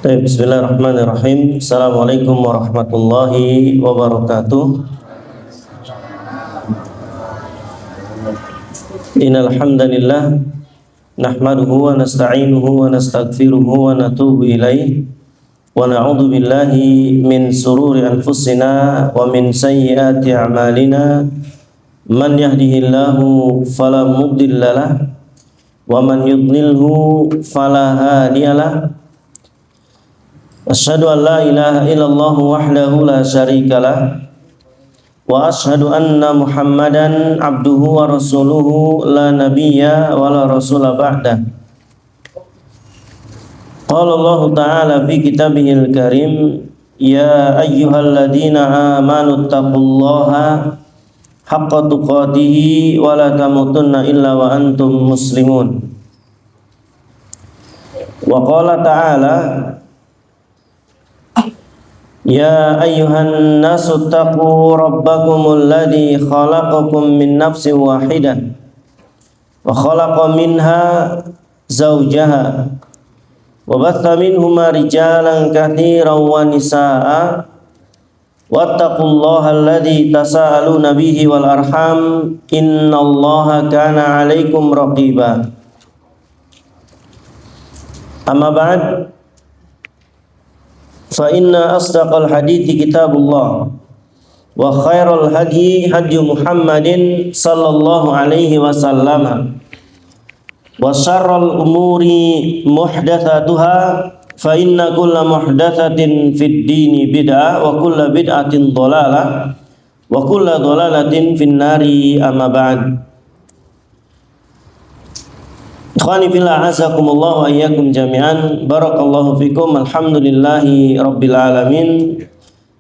Bismillahirrahmanirrahim. Assalamualaikum warahmatullahi wabarakatuh. Innal hamdalillah nahmaduhu wa nasta'inuhu wa nastaghfiruhu wa natubu ilaih wa na'udzu billahi min sururi anfusina wa min sayyiati a'malina. Man yahdihillahu fala mudhillalah wa man yudlilhu fala hadiyalah. Asyhadu an la ilaha illallah wahdahu la syarikalah wa asyhadu anna Muhammadan abduhu wa rasuluhu la nabiyya wa la rasula ba'dah. Qala Allah ta'ala fi kitabihil karim, ya ayyuhalladzina amanu taqullaha haqqa tuqatih wa la tamutunna illa wa antum muslimun. Wa qala ta'ala, ya ayyuhan nasu taqu rabbakumul ladzi khalaqakum min nafsin wahidah wa khalaqa minha zawjaha wa batha minhuma rijalan katsiran wa nisaa'a wattaqullaha alladzi tasaaluna bihi wal arham innallaha kana 'alaikum raqiba. Amma ba'd, fa inna asdaqal hadithi kitabullah wa khairal hadi hadi Muhammadin sallallahu alaihi wasallam wa syarrul umuri muhdatsatuha fa inna kulla muhdatsatin fid dini bid'ah wa kulla bid'atin dhalalah wa kulla dhalalatin fin nari. Amma ba'd. Ikhwani fillah, azakumullah wa iyyakum jami'an. Barakallahu fikum. Alhamdulillahi rabbil alamin.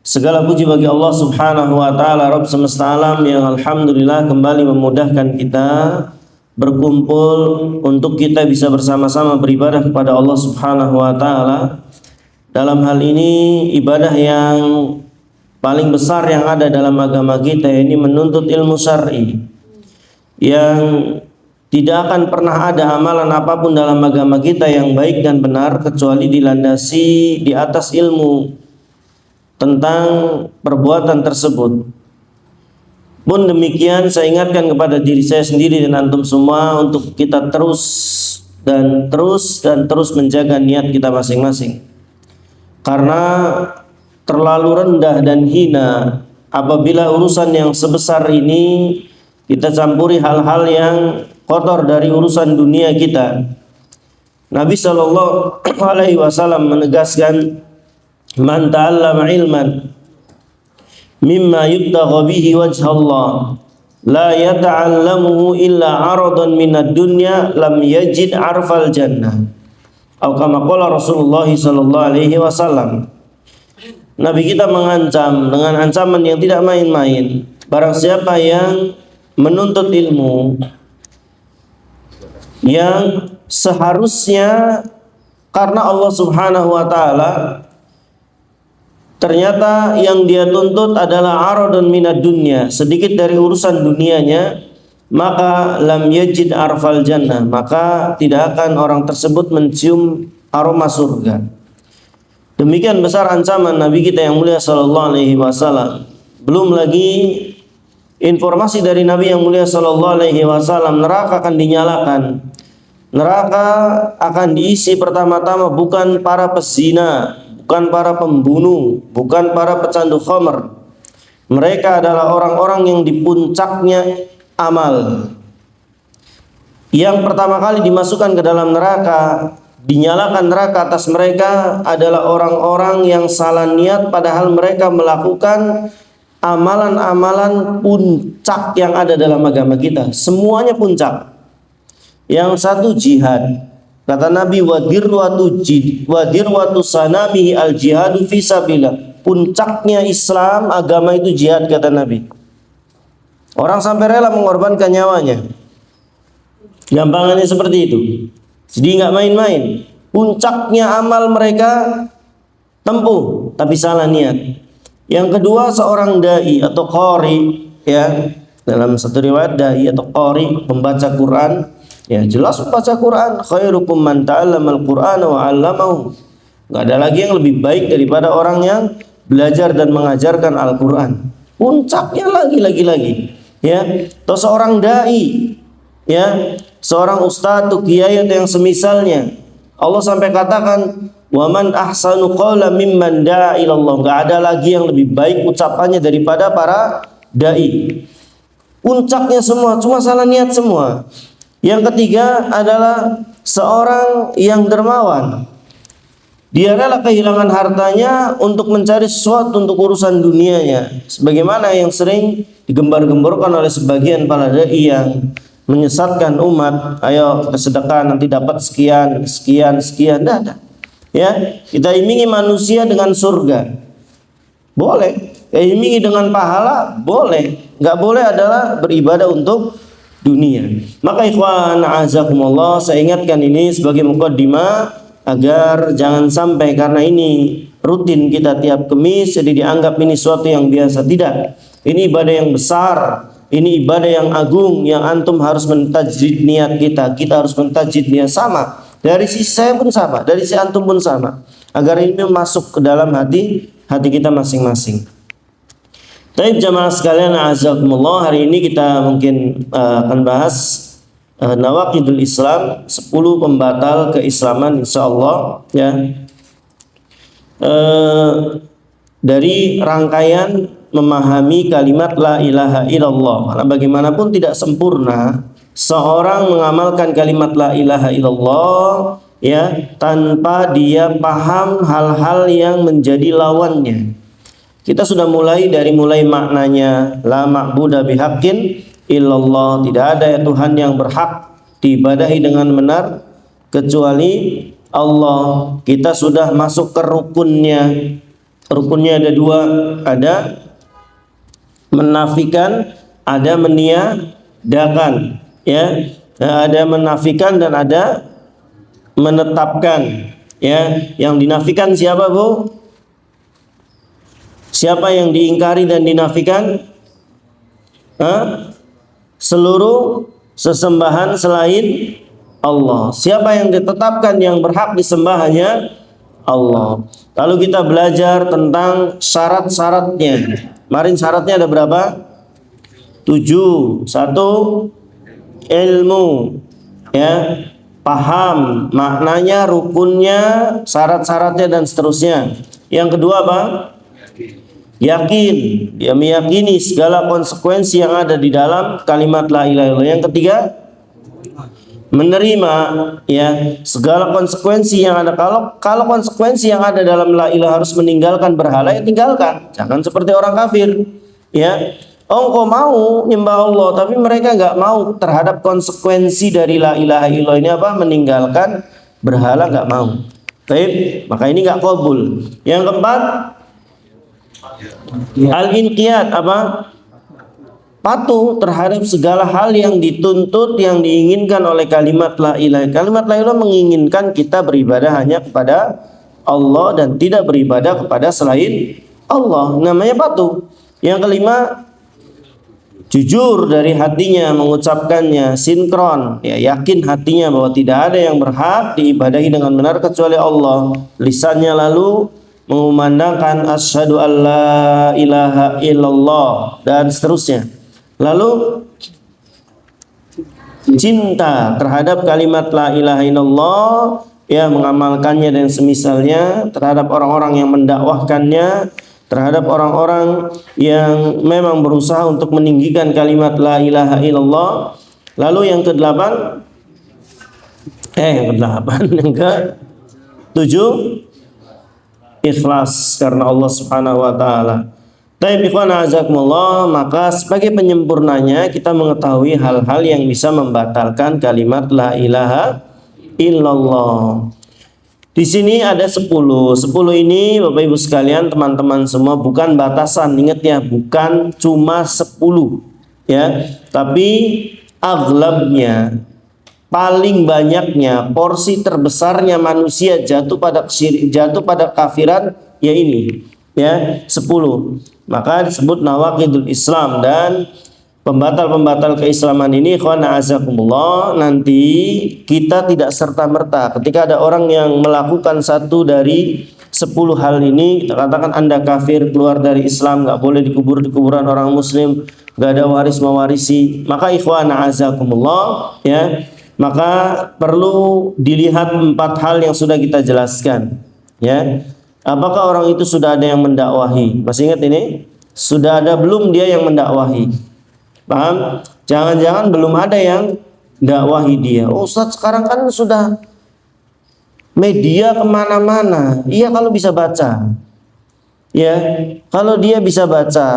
Segala puji bagi Allah subhanahu wa ta'ala, Rabb semesta alam, yang alhamdulillah kembali memudahkan kita berkumpul untuk kita bisa bersama-sama beribadah kepada Allah subhanahu wa ta'ala. Dalam hal ini ibadah yang paling besar yang ada dalam agama kita, ini menuntut ilmu syar'i, yang tidak akan pernah ada amalan apapun dalam agama kita yang baik dan benar kecuali dilandasi di atas ilmu tentang perbuatan tersebut. Pun demikian, saya ingatkan kepada diri saya sendiri dan antum semua untuk kita terus menjaga niat kita masing-masing. Karena terlalu rendah dan hina apabila urusan yang sebesar ini kita campuri hal-hal yang kotor dari urusan dunia kita. Nabi sallallahu alaihi wasallam menegaskan, man ta'allama ilman mimma yubtagha bihi wajhallah la yata'allamuhu illa 'aradan minad dunya lam yajid 'arfal jannah. Atau kama qala Rasulullah sallallahu alaihi wasallam. Nabi kita mengancam dengan ancaman yang tidak main-main, barang siapa yang menuntut ilmu yang seharusnya karena Allah subhanahu wa ta'ala, ternyata yang dia tuntut adalah aradun minad dunya, sedikit dari urusan dunianya, maka lam yajid arfal jannah, maka tidak akan orang tersebut mencium aroma surga. Demikian besar ancaman Nabi kita yang mulia sallallahu alaihi wasallam. Belum lagi informasi dari Nabi yang mulia sallallahu alaihi wasallam, neraka akan dinyalakan. Neraka akan diisi pertama-tama bukan para pezina, bukan para pembunuh, bukan para pecandu khamr. Mereka adalah orang-orang yang di puncaknya amal. Yang pertama kali dimasukkan ke dalam neraka, dinyalakan neraka atas mereka adalah orang-orang yang salah niat padahal mereka melakukan amalan-amalan puncak yang ada dalam agama kita. Semuanya puncak. Yang satu jihad. Kata Nabi, wadirwatu sanamihi al jihadu fisabilillah. Puncaknya Islam, agama itu jihad, kata Nabi. Orang sampai rela mengorbankan nyawanya. Gampangannya seperti itu. Jadi nggak main-main. Puncaknya amal mereka tempuh, tapi salah niat. Yang kedua, seorang dai atau qari, ya, dalam satu riwayat dai atau qari, membaca Quran. Ya, jelas membaca Quran. Khairukum man ta'allamal Qur'ana wa 'allamahu. Nggak ada lagi yang lebih baik daripada orang yang belajar dan mengajarkan Al-Quran. Puncaknya lagi, ya. Atau seorang dai, ya, seorang ustadz atau kiai atau yang semisalnya. Allah sampai katakan, "Waman ahsanu qawla mimman da'a ilallah." Nggak ada lagi yang lebih baik ucapannya daripada para dai. Puncaknya semua, cuma salah niat semua. Yang ketiga adalah seorang yang dermawan. Dia rela kehilangan hartanya untuk mencari sesuatu untuk urusan dunianya. Sebagaimana yang sering digembar-gemborkan oleh sebagian para dai yang menyesatkan umat, ayo bersedekah nanti dapat sekian, sekian, sekian. Tidak ada. Ya, kita imingi manusia dengan surga. Boleh. Imingi dengan pahala, boleh. Nggak boleh adalah beribadah untuk dunia. Maka ikhwan a'azakumullah, saya ingatkan ini sebagai mukaddimah agar jangan sampai karena ini rutin kita tiap Kamis jadi dianggap ini suatu yang biasa. Tidak. Ini ibadah yang besar, ini ibadah yang agung yang antum harus mentajdid niat kita. Kita harus mentajdid niat sama. Dari sisi saya pun sama, dari sisi antum pun sama. Agar ini masuk ke dalam hati kita masing-masing. Baik jamaah sekalian a'azakumullah, hari ini kita mungkin akan bahas Nawaqidul Islam, 10 pembatal keislaman insyaallah, ya. Dari rangkaian memahami kalimat la ilaha illallah. Karena bagaimanapun tidak sempurna seorang mengamalkan kalimat la ilaha illallah, ya, tanpa dia paham hal-hal yang menjadi lawannya. Kita sudah mulai maknanya la ma'budu bihaqqin illallah, tidak ada ya Tuhan yang berhak diibadahi dengan benar kecuali Allah. Kita sudah masuk ke rukunnya. Rukunnya ada 2, ada menafikan, ada meniadakan, ya. Ada menafikan dan ada menetapkan, ya. Yang dinafikan siapa, Bu? Siapa yang diingkari dan dinafikan? Seluruh sesembahan selain Allah. Siapa yang ditetapkan yang berhak disembah hanya Allah. Lalu kita belajar tentang syarat-syaratnya. Kemarin syaratnya ada berapa? 7. 1, ilmu, ya, paham maknanya, rukunnya, syarat-syaratnya dan seterusnya. Yang kedua apa? Yakin, dia meyakini segala konsekuensi yang ada di dalam kalimat la ilaha illallah. Yang ketiga, menerima, ya, segala konsekuensi yang ada. Kalau konsekuensi yang ada dalam la ilaha harus meninggalkan berhala, ya tinggalkan. Jangan seperti orang kafir, ya. Engkau mau nyembah Allah, tapi mereka nggak mau terhadap konsekuensi dari la ilaha illallah ini apa? Meninggalkan berhala, nggak mau. Baik, maka ini nggak qabul. Yang keempat, al-inqiyad, apa? Patuh terhadap segala hal yang dituntut, yang diinginkan oleh kalimat la ilaha. Kalimat la ilaha menginginkan kita beribadah hanya kepada Allah dan tidak beribadah kepada selain Allah. Namanya patuh. Yang kelima, jujur dari hatinya mengucapkannya, sinkron, ya, yakin hatinya bahwa tidak ada yang berhak diibadahi dengan benar kecuali Allah. Lisannya lalu mengumandangkan asyhadu alla ilaha illallah dan seterusnya. Lalu cinta terhadap kalimat la ilaha illallah, ya, mengamalkannya dan semisalnya, terhadap orang-orang yang mendakwahkannya, terhadap orang-orang yang memang berusaha untuk meninggikan kalimat la ilaha illallah. Lalu yang ke-8, yang ke-7, ikhlas karena Allah Subhanahu wa taala. Baik, ikhwan azakumullah, maka sebagai penyempurnanya kita mengetahui hal-hal yang bisa membatalkan kalimat la ilaha illallah. Di sini ada 10. 10 ini Bapak Ibu sekalian, teman-teman semua, bukan batasan. Ingat ya, bukan cuma 10, ya, tapi aglabnya, paling banyaknya, porsi terbesarnya manusia jatuh pada kafiran, ya ini, ya, 10. Maka disebut nawaqidul Islam. Dan pembatal-pembatal keislaman ini, ikhwan a'azakumullah, nanti kita tidak serta-merta ketika ada orang yang melakukan satu dari 10 hal ini, kita katakan Anda kafir, keluar dari Islam, nggak boleh dikubur di kuburan orang muslim, nggak ada waris mewarisi, maka ikhwan a'azakumullah, ya, maka perlu dilihat 4 hal yang sudah kita jelaskan, ya. Apakah orang itu sudah ada yang mendakwahi? Masih ingat ini? Sudah ada belum dia yang mendakwahi? Paham? Jangan-jangan belum ada yang dakwahi dia. Oh, Ustaz, sekarang kan sudah media kemana-mana. Iya, kalau bisa baca. Ya, kalau dia bisa baca,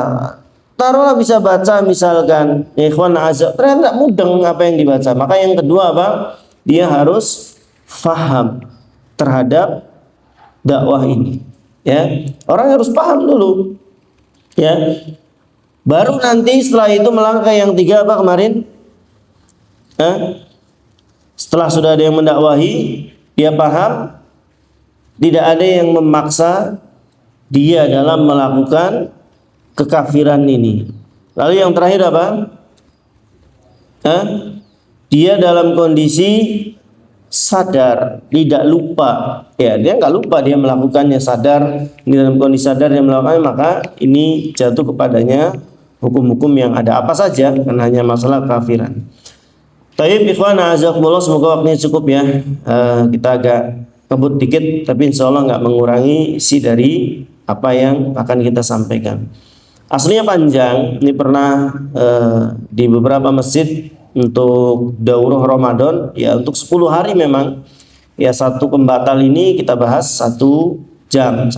taruhlah bisa baca misalkan, ikhwan azab, ternyata tidak mudeng apa yang dibaca. Maka yang kedua apa? Dia harus faham terhadap dakwah ini. Ya, orang harus paham dulu. Ya, baru nanti setelah itu melangkah yang 3 apa kemarin? Setelah sudah ada yang mendakwahi, dia paham, tidak ada yang memaksa dia dalam melakukan kekafiran ini. Lalu yang terakhir apa? Dia dalam kondisi sadar, tidak lupa. Ya, dia nggak lupa, dia melakukannya sadar, ini dalam kondisi sadar dia melakukannya, maka ini jatuh kepadanya hukum-hukum yang ada. Apa saja, kan hanya masalah kafiran. Taib ikhwan a'azakumullah, semoga waktunya cukup ya. Kita agak ngebut dikit, tapi insya Allah nggak mengurangi isi dari apa yang akan kita sampaikan. Aslinya panjang, ini pernah di beberapa masjid untuk daurah Ramadan, ya untuk 10 hari memang. Ya, satu pembatal ini kita bahas 1 jam.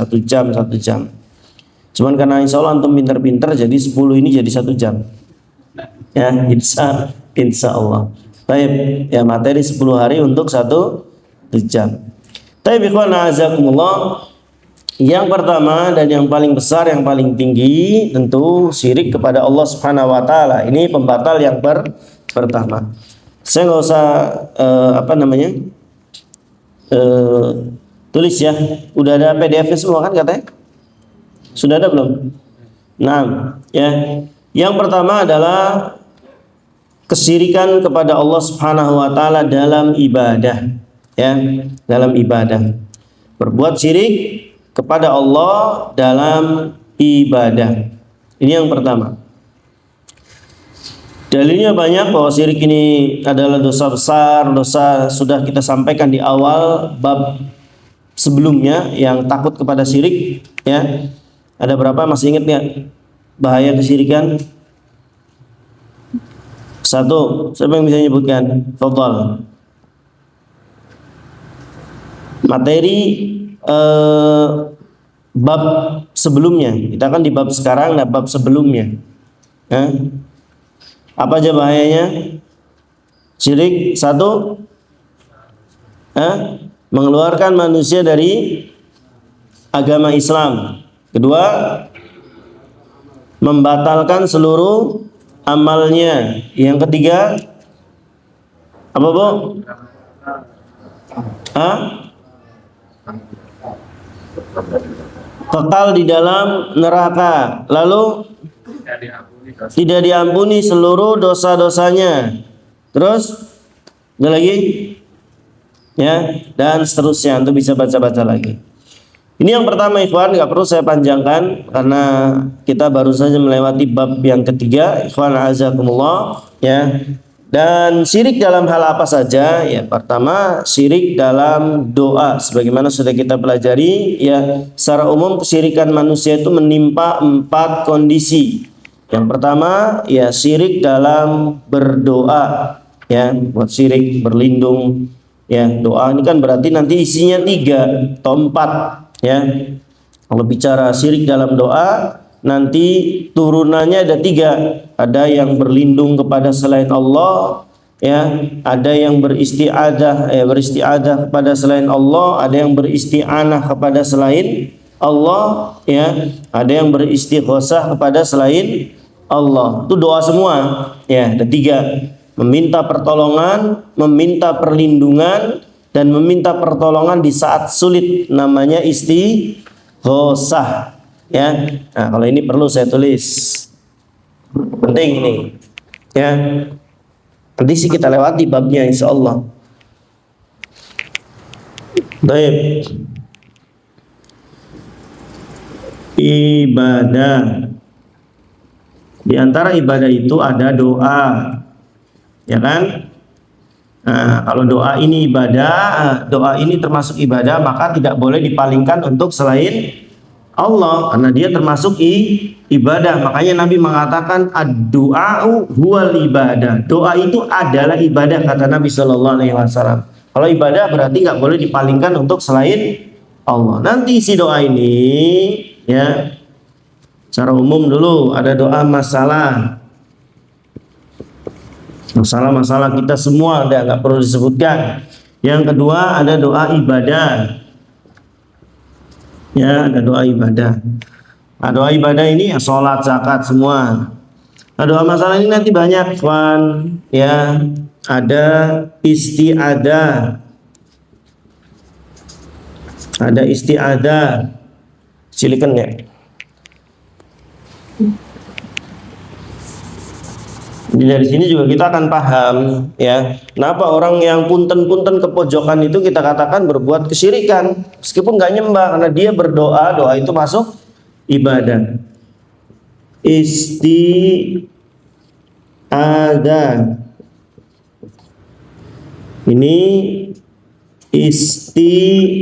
Cuman karena insya Allah antum pinter-pinter, jadi 10 ini jadi 1 jam. Ya, insya Allah. Baik, ya materi 10 hari untuk 1 jam. Baik, ikhwan a'azakumullah. Yang pertama dan yang paling besar, yang paling tinggi, tentu syirik kepada Allah Subhanahu wa taala. Ini pembatal yang pertama. Saya nggak usah tulis ya. Udah ada PDF semua kan katanya? Sudah ada belum? Nah, ya. Yang pertama adalah kesyirikan kepada Allah Subhanahu wa taala dalam ibadah. Ya, dalam ibadah. Berbuat syirik kepada Allah dalam ibadah. Ini yang pertama. Dalilnya banyak bahwa syirik ini adalah dosa besar, dosa sudah kita sampaikan di awal bab sebelumnya yang takut kepada syirik, ya. Ada berapa, masih ingat nggak bahaya kesyirikan? 1, siapa yang bisa menyebutkan? Fadhal. Materi bab sebelumnya, kita kan di bab sekarang, nah bab sebelumnya. Apa aja bahayanya? Syirik 1, mengeluarkan manusia dari agama Islam. 2, membatalkan seluruh amalnya. Yang 3, apa Bu? Kekal di dalam neraka. Lalu tidak diampuni seluruh dosa-dosanya. Terus ada lagi, ya, dan seterusnya. Untuk bisa baca-baca lagi. Ini yang pertama ikhwan, nggak perlu saya panjangkan karena kita baru saja melewati bab yang ketiga. Ikhwan azakumullah, ya. Dan syirik dalam hal apa saja? Ya, pertama syirik dalam doa, sebagaimana sudah kita pelajari, ya. Secara umum kesyirikan manusia itu menimpa 4 kondisi. Yang pertama, ya syirik dalam berdoa, ya, buat syirik berlindung, ya. Doa ini kan berarti nanti isinya 3 atau 4, ya. Kalau bicara syirik dalam doa, nanti turunannya ada 3. Ada yang berlindung kepada selain Allah, ya. Ada yang beristi'adah kepada selain Allah. Ada yang beristi'anah kepada selain Allah, ya. Ada yang beristighosah kepada selain Allah. Itu doa semua, ya. Ada 3. Meminta pertolongan, meminta perlindungan, dan meminta pertolongan di saat sulit, namanya istighosah, ya. Nah, kalau ini perlu saya tulis, penting ini. Ya, nanti sih kita lewati babnya insya Allah. Baik. Ibadah. Di antara ibadah itu ada doa, ya kan? Nah, kalau doa ini ibadah, doa ini termasuk ibadah, maka tidak boleh dipalingkan untuk selain Allah, karena dia termasuk ibadah. Makanya Nabi mengatakan ad-du'a'u huwal ibadah. Doa itu adalah ibadah, kata Nabi Shallallahu Alaihi Wasallam. Kalau ibadah berarti nggak boleh dipalingkan untuk selain Allah. Nanti isi doa ini, ya, secara umum dulu ada doa masalah. Masalah-masalah kita semua ada, nggak perlu disebutkan. Yang kedua ada doa ibadah. Ya, ada doa ibadah. Nah, doa ibadah ini ya sholat, zakat semua. Nah, doa masalah ini nanti banyak, kawan. Ya, ada isti'adah. Ada isti'adah. Silakan ya. Dari sini juga kita akan paham, ya, kenapa orang yang punten-punten ke pojokan itu kita katakan berbuat kesyirikan, meskipun nggak nyembah, karena dia berdoa, doa itu masuk ibadah. Isti'adah. Ini isti'anah.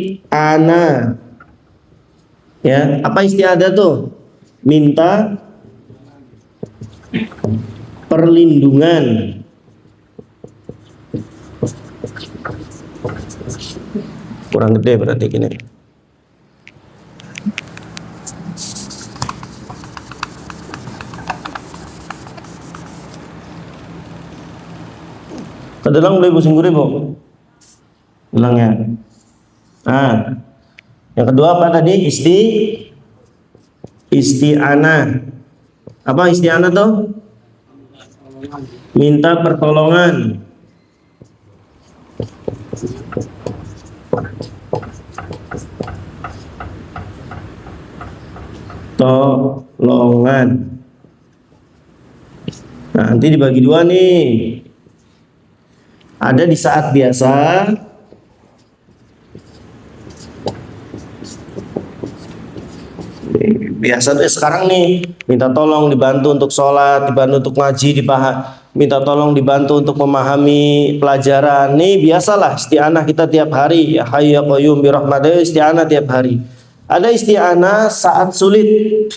Ya, apa isti'adah tuh? Minta perlindungan. Kurang gede berarti gini. Kedelang boleh pusing gure, Bu. Ulang ya. Nah, yang kedua apa tadi? Isti'anah. Apa isti'anah tuh? Minta pertolongan. Tolongan. Nah, nanti dibagi dua nih. Ada di saat biasa, tuh sekarang nih, minta tolong dibantu untuk sholat, dibantu untuk ngaji, minta tolong dibantu untuk memahami pelajaran. Nih biasalah isti'anah kita tiap hari. Ya Hayyu ya Qayyum bi rahmatika, isti'anah tiap hari. Ada isti'anah saat sulit.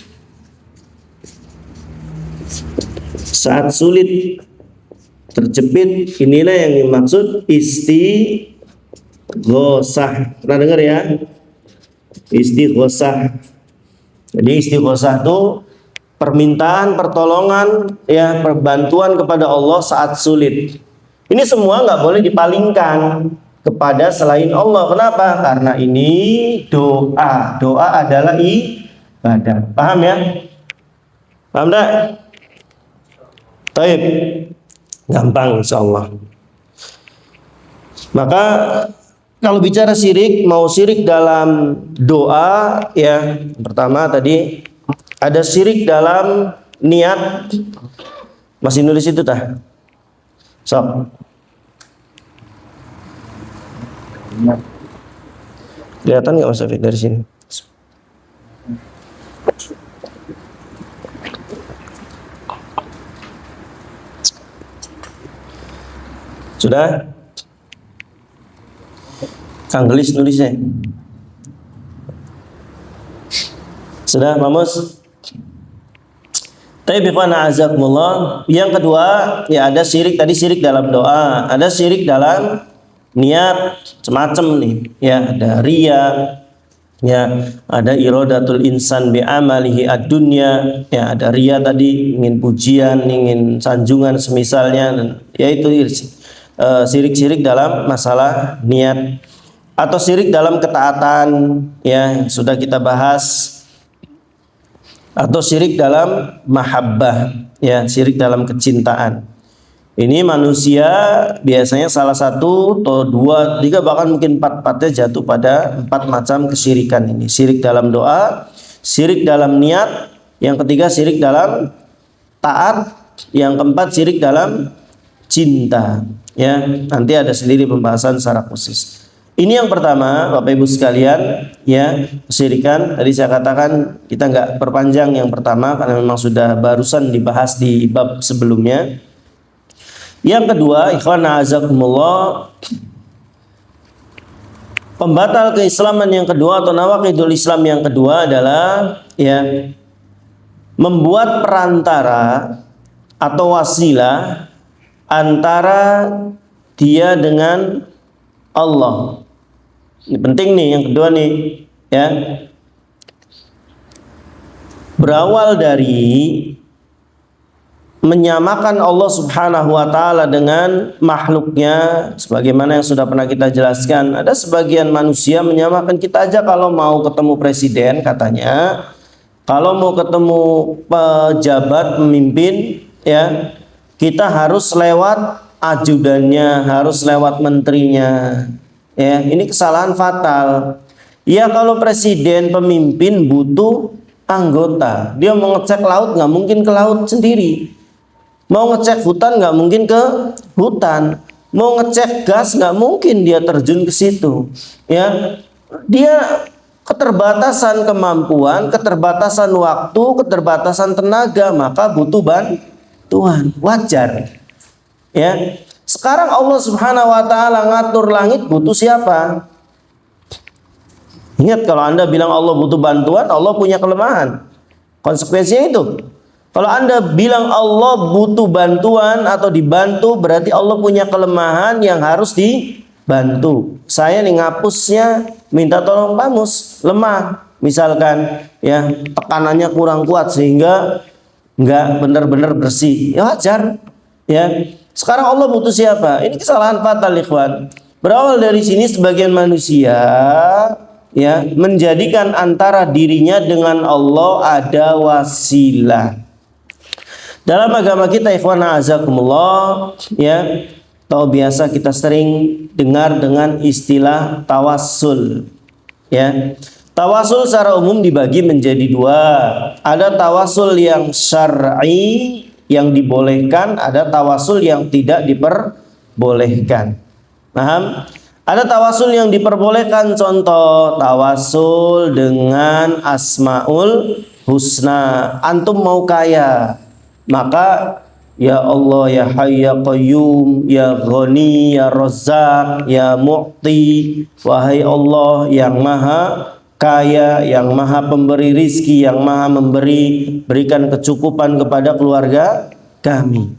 Saat sulit, terjepit, inilah yang dimaksud istighosah. Pernah dengar ya? Istighosah. Jadi istighosah itu permintaan pertolongan, ya, perbantuan kepada Allah saat sulit. Ini semua nggak boleh dipalingkan kepada selain Allah. Kenapa? Karena ini doa. Doa adalah ibadah. Paham ya? Paham tak? Baik. Gampang insyaallah. Maka kalau bicara syirik, mau syirik dalam doa, ya, pertama tadi ada syirik dalam niat. Masih nulis itu tah? Sok. Kelihatan nggak Mas Afid dari sini? Sudah? Kang Gelis nulisnya. Sudah, Mamus? Tapi azakumullah. Yang kedua, ya ada syirik, tadi syirik dalam doa, ada syirik dalam niat, semacam nih, ya, ada riya, ya, ada iradatul insan bi amalihi ad-dunya, ya, ada riya tadi, ingin pujian, ingin sanjungan semisalnya, yaitu syirik-syirik dalam masalah niat. Atau syirik dalam ketaatan, ya, sudah kita bahas. Atau syirik dalam mahabbah, ya, syirik dalam kecintaan. Ini manusia biasanya salah satu atau dua, tiga, bahkan mungkin empat-empatnya jatuh pada 4 macam kesyirikan ini. Syirik dalam doa, syirik dalam niat, yang ketiga syirik dalam taat, Yang keempat syirik dalam cinta. Ya, nanti ada sendiri pembahasan secara khusus. Ini yang pertama, Bapak Ibu sekalian, ya, kesyirikan. Tadi saya katakan kita nggak perpanjang yang pertama karena memang sudah barusan dibahas di bab sebelumnya. Yang kedua, ikhwan a'azakumullah, pembatal keislaman yang kedua atau nawaqidul Islam yang kedua adalah ya membuat perantara atau wasilah antara dia dengan Allah. Ini penting nih yang kedua nih, ya. Berawal dari menyamakan Allah Subhanahu wa taala dengan makhluknya sebagaimana yang sudah pernah kita jelaskan. Ada sebagian manusia menyamakan kita aja kalau mau ketemu presiden katanya, kalau mau ketemu pejabat pemimpin ya, kita harus lewat ajudannya, harus lewat menterinya. Ya, ini kesalahan fatal. Ya kalau presiden pemimpin butuh anggota. Dia mau ngecek laut nggak mungkin ke laut sendiri. Mau ngecek hutan nggak mungkin ke hutan. Mau ngecek gas nggak mungkin dia terjun ke situ. Ya, dia keterbatasan kemampuan, keterbatasan waktu, keterbatasan tenaga, maka butuh bantuan. Wajar. Ya. Sekarang Allah Subhanahu wa taala ngatur langit butuh siapa? Ingat kalau Anda bilang Allah butuh bantuan, Allah punya kelemahan. Konsekuensinya itu. Kalau Anda bilang Allah butuh bantuan atau dibantu, berarti Allah punya kelemahan yang harus dibantu. Saya nih ngapusnya minta tolong Pak Mus, lemah. Misalkan ya tekanannya kurang kuat sehingga nggak benar-benar bersih. Ya wajar. Ya. Sekarang Allah butuh siapa? Ini kesalahan fatal, ikhwan. Berawal dari sini sebagian manusia ya menjadikan antara dirinya dengan Allah ada wasilah. Dalam agama kita, ikhwan a'azakumullah, ya, tahu biasa kita sering dengar dengan istilah tawassul. Ya. Tawasul secara umum dibagi menjadi dua. Ada tawasul yang syar'i yang dibolehkan, ada tawasul yang tidak diperbolehkan. Paham? Ada tawasul yang diperbolehkan, contoh tawasul dengan Asmaul Husna. Antum mau kaya, maka ya Allah, ya Hayy ya Qayyum, ya Ghani, ya Razzaq, ya Mu'ti, wahai Allah yang maha kaya, yang maha pemberi rizki, yang maha memberi, berikan kecukupan kepada keluarga kami.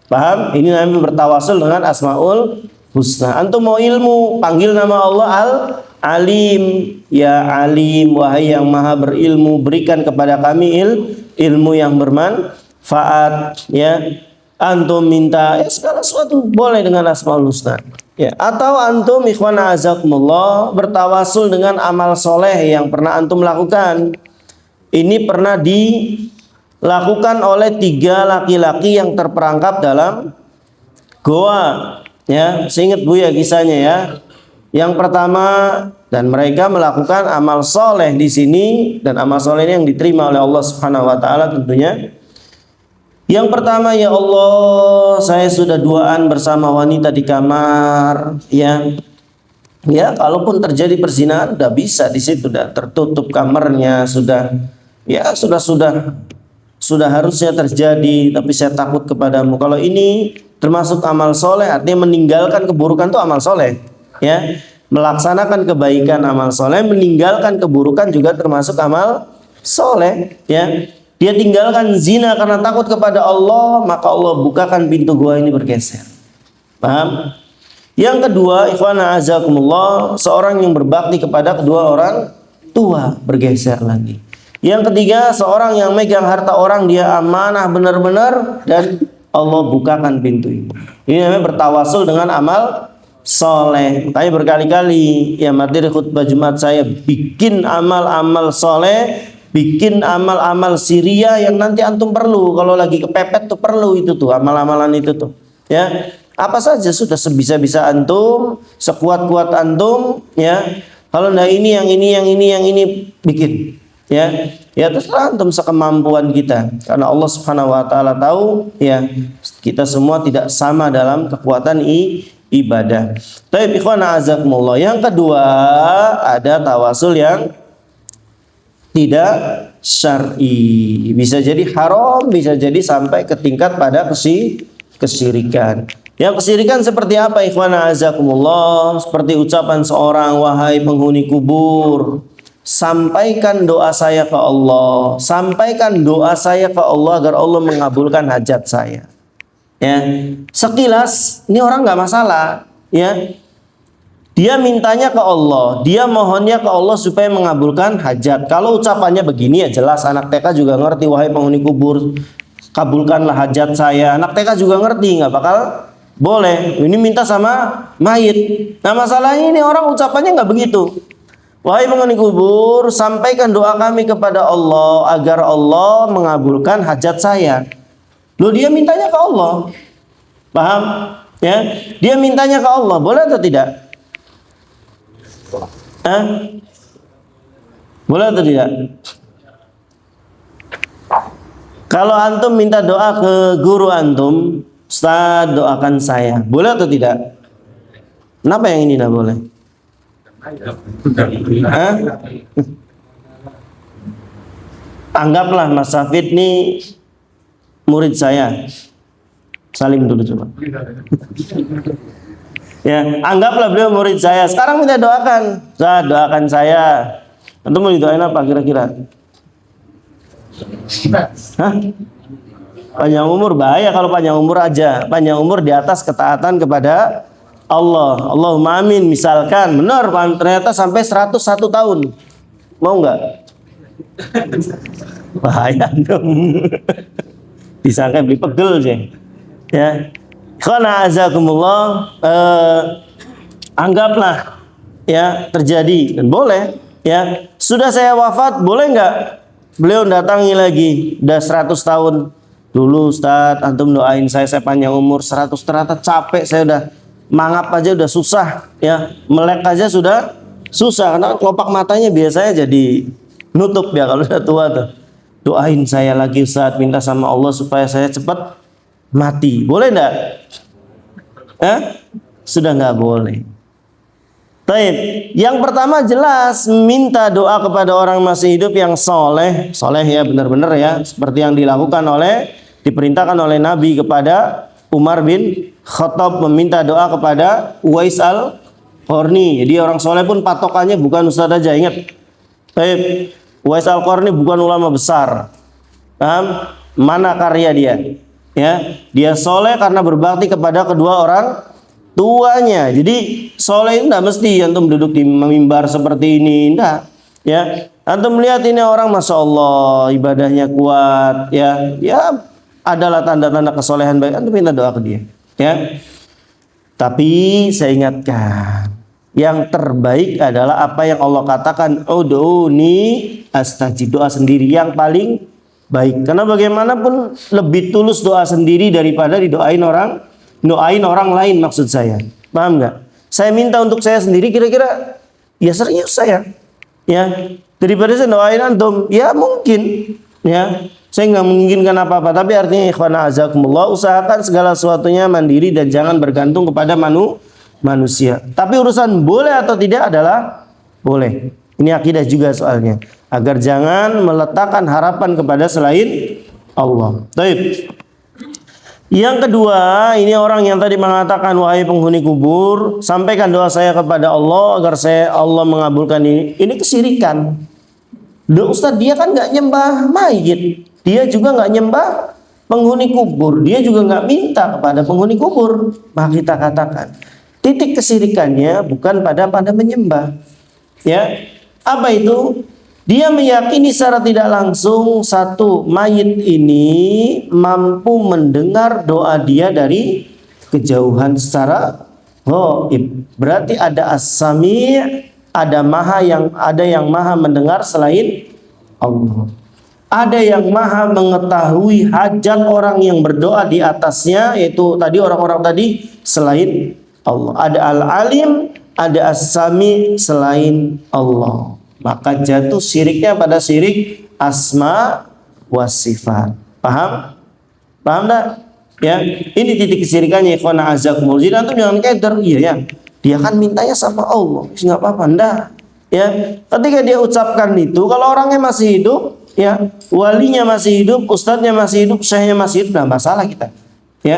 Paham? Ini namanya bertawasul dengan Asmaul Husna. Antum mau ilmu, panggil nama Allah Al-Alim, ya Alim, wahai yang maha berilmu, berikan kepada kami ilmu yang bermanfaat. Ya, antum minta ya segala sesuatu boleh dengan Asmaul Husna. Ya, atau antum ikhwan a'azakumullah bertawasul dengan amal soleh yang pernah antum lakukan. Ini pernah dilakukan oleh 3 laki-laki yang terperangkap dalam goa. Ya, seingat Buya kisahnya ya. Yang pertama, dan mereka melakukan amal soleh di sini, dan amal soleh ini yang diterima oleh Allah Subhanahu wa taala tentunya. Yang pertama, ya Allah, saya sudah duaan bersama wanita di kamar, ya. Ya, kalaupun terjadi perzinahan udah bisa di situ, udah tertutup kamarnya, sudah harusnya terjadi, tapi saya takut kepadamu. Kalau ini termasuk amal soleh, artinya meninggalkan keburukan itu amal soleh, ya. Melaksanakan kebaikan amal soleh, meninggalkan keburukan juga termasuk amal soleh, ya. Dia tinggalkan zina karena takut kepada Allah, maka Allah bukakan pintu gua ini bergeser. Paham? Yang kedua, ikhwan a'azakumullah, seorang yang berbakti kepada kedua orang tua bergeser lagi. Yang ketiga, seorang yang megang harta orang, dia amanah benar-benar dan Allah bukakan pintu ini. Ini namanya bertawasul dengan amal soleh. Makanya berkali-kali ya materi khutbah Jumat saya bikin amal-amal soleh, bikin amal-amal Syria yang nanti antum perlu kalau lagi kepepet tuh, perlu itu tuh amal-amalan itu tuh, ya. Apa saja sudah sebisa-bisa antum, sekuat-kuat antum, ya. Kalau nah ini yang ini bikin, Ya terserah antum sekemampuan kita, karena Allah Subhanahu wa taala tahu ya kita semua tidak sama dalam kekuatan ibadah. Baik ikhwan azakumullah. Yang kedua, ada tawasul yang tidak syar'i. Bisa jadi haram, bisa jadi sampai ke tingkat pada kesyirikan. Yang kesyirikan seperti apa ikhwan azakumullah? Seperti ucapan seorang, wahai penghuni kubur, sampaikan doa saya ke Allah. Sampaikan doa saya ke Allah agar Allah mengabulkan hajat saya. Ya, sekilas ini orang nggak masalah, ya. Dia mintanya ke Allah, dia mohonnya ke Allah supaya mengabulkan hajat. Kalau ucapannya begini ya jelas anak TK juga ngerti, wahai penghuni kubur, kabulkanlah hajat saya. Anak TK juga ngerti, nggak bakal boleh. Ini minta sama mayit. Nah masalahnya ini orang ucapannya nggak begitu. Wahai penghuni kubur, sampaikan doa kami kepada Allah agar Allah mengabulkan hajat saya. Loh, dia mintanya ke Allah. Paham? Ya, dia mintanya ke Allah. Boleh atau tidak? Boleh atau tidak? Kalau antum minta doa ke guru antum, Ustaz doakan saya. Boleh atau tidak? Kenapa yang ini tidak boleh? Anggaplah Mas Safid ini murid saya. Salim dulu coba. Ya, anggaplah beliau murid saya. Sekarang minta doakan. Ustaz, doakan saya. Antum mau didoain apa kira-kira? Panjang umur bahaya kalau panjang umur aja. Panjang umur di atas ketaatan kepada Allah. Allahumma amin misalkan. Benar, ternyata sampai 101 tahun. Mau nggak? Bahaya dong. Disangka beli pegel sih. Ya. Khana azakumullah, anggaplah ya terjadi dan boleh ya. Sudah saya wafat, boleh nggak beliau datangi lagi? Udah 100 tahun dulu Ustaz, antum doain saya panjang umur. 100 ternyata capek, saya udah mangap aja udah susah ya, melek aja sudah susah karena kelopak matanya biasanya jadi nutup ya kalau udah tua tuh. Doain saya lagi Ustaz, minta sama Allah supaya saya cepat mati. Boleh enggak? Sudah nggak boleh. Taib. Yang pertama jelas minta doa kepada orang masih hidup yang soleh ya, benar-benar ya, seperti yang diperintahkan oleh Nabi kepada Umar bin Khattab meminta doa kepada Uwais al-Qarni. Jadi orang soleh pun patokannya bukan ustaz aja, ingat. Taib. Uwais al-Qarni bukan ulama besar. Paham? Mana karya dia? Ya, dia soleh karena berbakti kepada kedua orang tuanya. Jadi soleh itu tidak mesti antum duduk di mimbar seperti ini, enggak. Ya, antum melihat ini orang masya Allah ibadahnya kuat, ya adalah tanda-tanda kesolehan baik. Antum minta doa ke dia, ya. Tapi saya ingatkan, yang terbaik adalah apa yang Allah katakan, ud'uni astajib, doa sendiri yang paling baik. Karena bagaimanapun lebih tulus doa sendiri daripada doain orang lain, maksud saya. Paham nggak? Saya minta untuk saya sendiri, kira-kira ya serius saya. Ya, daripada saya doain antum, ya mungkin ya. Saya nggak menginginkan apa-apa, tapi artinya ikhwana azakumullah, usahakan segala sesuatunya mandiri dan jangan bergantung kepada manusia. Tapi urusan boleh atau tidak adalah boleh. Ini akidah juga soalnya. Agar jangan meletakkan harapan kepada selain Allah. Baik. Yang kedua, ini orang yang tadi mengatakan, wahai penghuni kubur, sampaikan doa saya kepada Allah agar Allah mengabulkan ini. Ini kesyirikan. Loh Ustaz, dia kan nggak nyembah mayit, dia juga nggak nyembah penghuni kubur, dia juga nggak minta kepada penghuni kubur. Maka kita katakan, titik kesyirikannya bukan pada menyembah. Ya, apa itu? Dia meyakini secara tidak langsung satu mayit ini mampu mendengar doa dia dari kejauhan secara ghaib. Berarti ada as-sami', ada yang maha mendengar selain Allah. Ada yang maha mengetahui hajat orang yang berdoa di atasnya, yaitu tadi orang-orang tadi selain Allah. Ada al-alim, ada as-sami' selain Allah. maka jatuh syiriknya pada syirik asma was sifat. Paham? Paham enggak? Ya, ini titik kesyirikannya ikhwan azakumullah. Jadi antum jangan keder, iya ya. Dia kan mintanya sama Allah, enggak apa-apa, enggak. Ya, ketika dia ucapkan itu, kalau orangnya masih hidup, ya, walinya masih hidup, ustadznya masih hidup, syekhnya masih hidup, enggak masalah kita. Ya.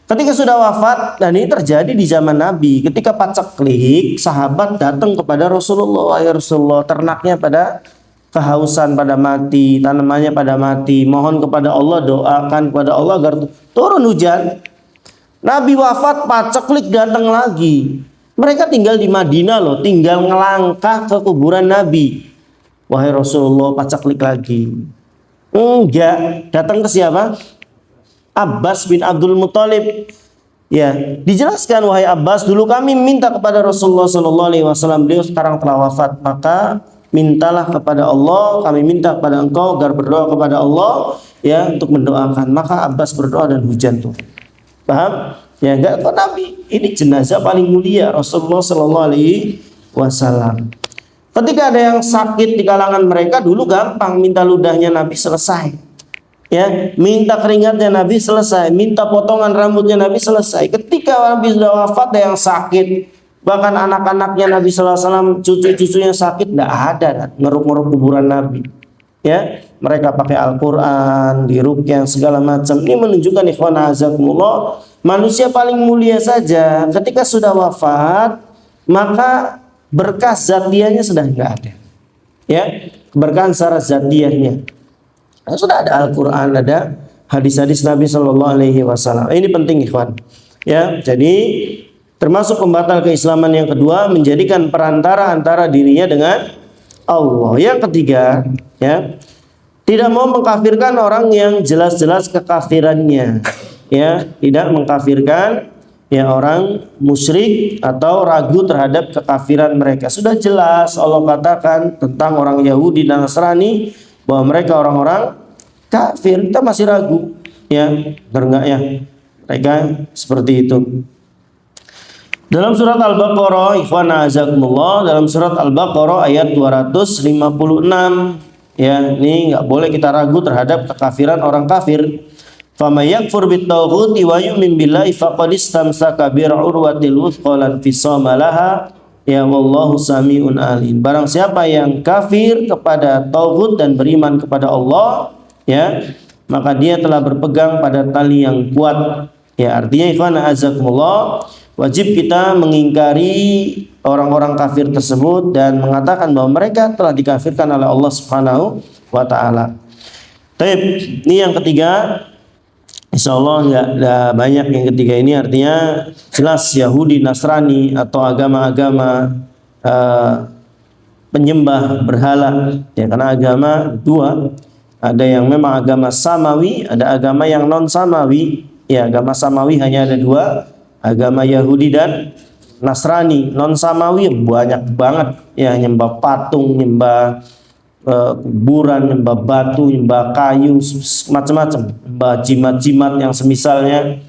Ketika sudah wafat, dan ini terjadi di zaman Nabi, ketika paceklik, sahabat datang kepada Rasulullah, ya Rasulullah, ternaknya pada kehausan, pada mati, tanamannya pada mati, mohon kepada Allah, doakan kepada Allah agar turun hujan. Nabi wafat, paceklik datang lagi. Mereka tinggal di Madinah loh, tinggal ngelangkah ke kuburan Nabi. Wahai Rasulullah, paceklik lagi. Enggak, datang ke siapa? Abbas bin Abdul Muthalib. Ya, dijelaskan, wahai Abbas, dulu kami minta kepada Rasulullah sallallahu alaihi wasallam, beliau sekarang telah wafat, maka mintalah kepada Allah, kami minta kepada engkau agar berdoa kepada Allah, ya, untuk mendoakan. Maka Abbas berdoa dan hujan tuh. Paham? Ya, enggak kok Nabi. Ini jenazah paling mulia Rasulullah sallallahu alaihi wasallam. Ketika ada yang sakit di kalangan mereka, dulu gampang, minta ludahnya Nabi selesai. Ya, minta keringatnya Nabi selesai, minta potongan rambutnya Nabi selesai. Ketika Nabi sudah wafat, ada yang sakit, bahkan anak-anaknya Nabi sallallahu alaihi wasallam, cucu-cucunya sakit, tidak ada ngeruk-ngeruk kuburan Nabi. Ya, mereka pakai Al-Quran, diruqyah segala macam. Ini menunjukkan ikhwan azakumullah, manusia paling mulia saja ketika sudah wafat, maka berkah zatiahnya sudah tidak ada. Ya, keberkahan secara zatiahnya. Sudah ada Al-Quran, ada hadis-hadis Nabi Shallallahu Alaihi Wasallam. Ini penting ikhwan. Ya, jadi termasuk pembatal keislaman yang kedua, menjadikan perantara antara dirinya dengan Allah. Yang ketiga, ya, tidak mau mengkafirkan orang yang jelas-jelas kekafirannya. Ya, tidak mengkafirkan ya orang musyrik atau ragu terhadap kekafiran mereka. Sudah jelas Allah katakan tentang orang Yahudi dan Nasrani bahwa mereka orang-orang kafir, kita masih ragu, ya, benar enggak ya? Mereka seperti itu. Dalam surat Al-Baqarah, ikhwan azakumullah, dalam surat Al-Baqarah ayat 256, ya, ini enggak boleh kita ragu terhadap kekafiran orang kafir. Faman yakfur bit-taghuti wa yu'min billahi faqad istamsaka bir'urwatil wuthqa lan fisama laha. Ya wallahu sami'un alim. Barang siapa yang kafir kepada tauhid dan beriman kepada Allah, ya, maka dia telah berpegang pada tali yang kuat. Ya, artinya ikhwan azakumullah, wajib kita mengingkari orang-orang kafir tersebut dan mengatakan bahwa mereka telah dikafirkan oleh Allah Subhanahu wa taala. Baik, ini yang ketiga. Insyaallah nggak ada banyak yang ketiga ini, artinya jelas Yahudi, Nasrani atau agama-agama penyembah berhala, ya, karena agama dua, ada yang memang agama samawi, ada agama yang non samawi. Ya, agama samawi hanya ada dua, agama Yahudi dan Nasrani. Non samawi banyak banget, ya, nyembah patung, nyembah kuburan, nyembah batu, nyembah kayu, macam-macam, nyembah jimat-jimat yang semisalnya.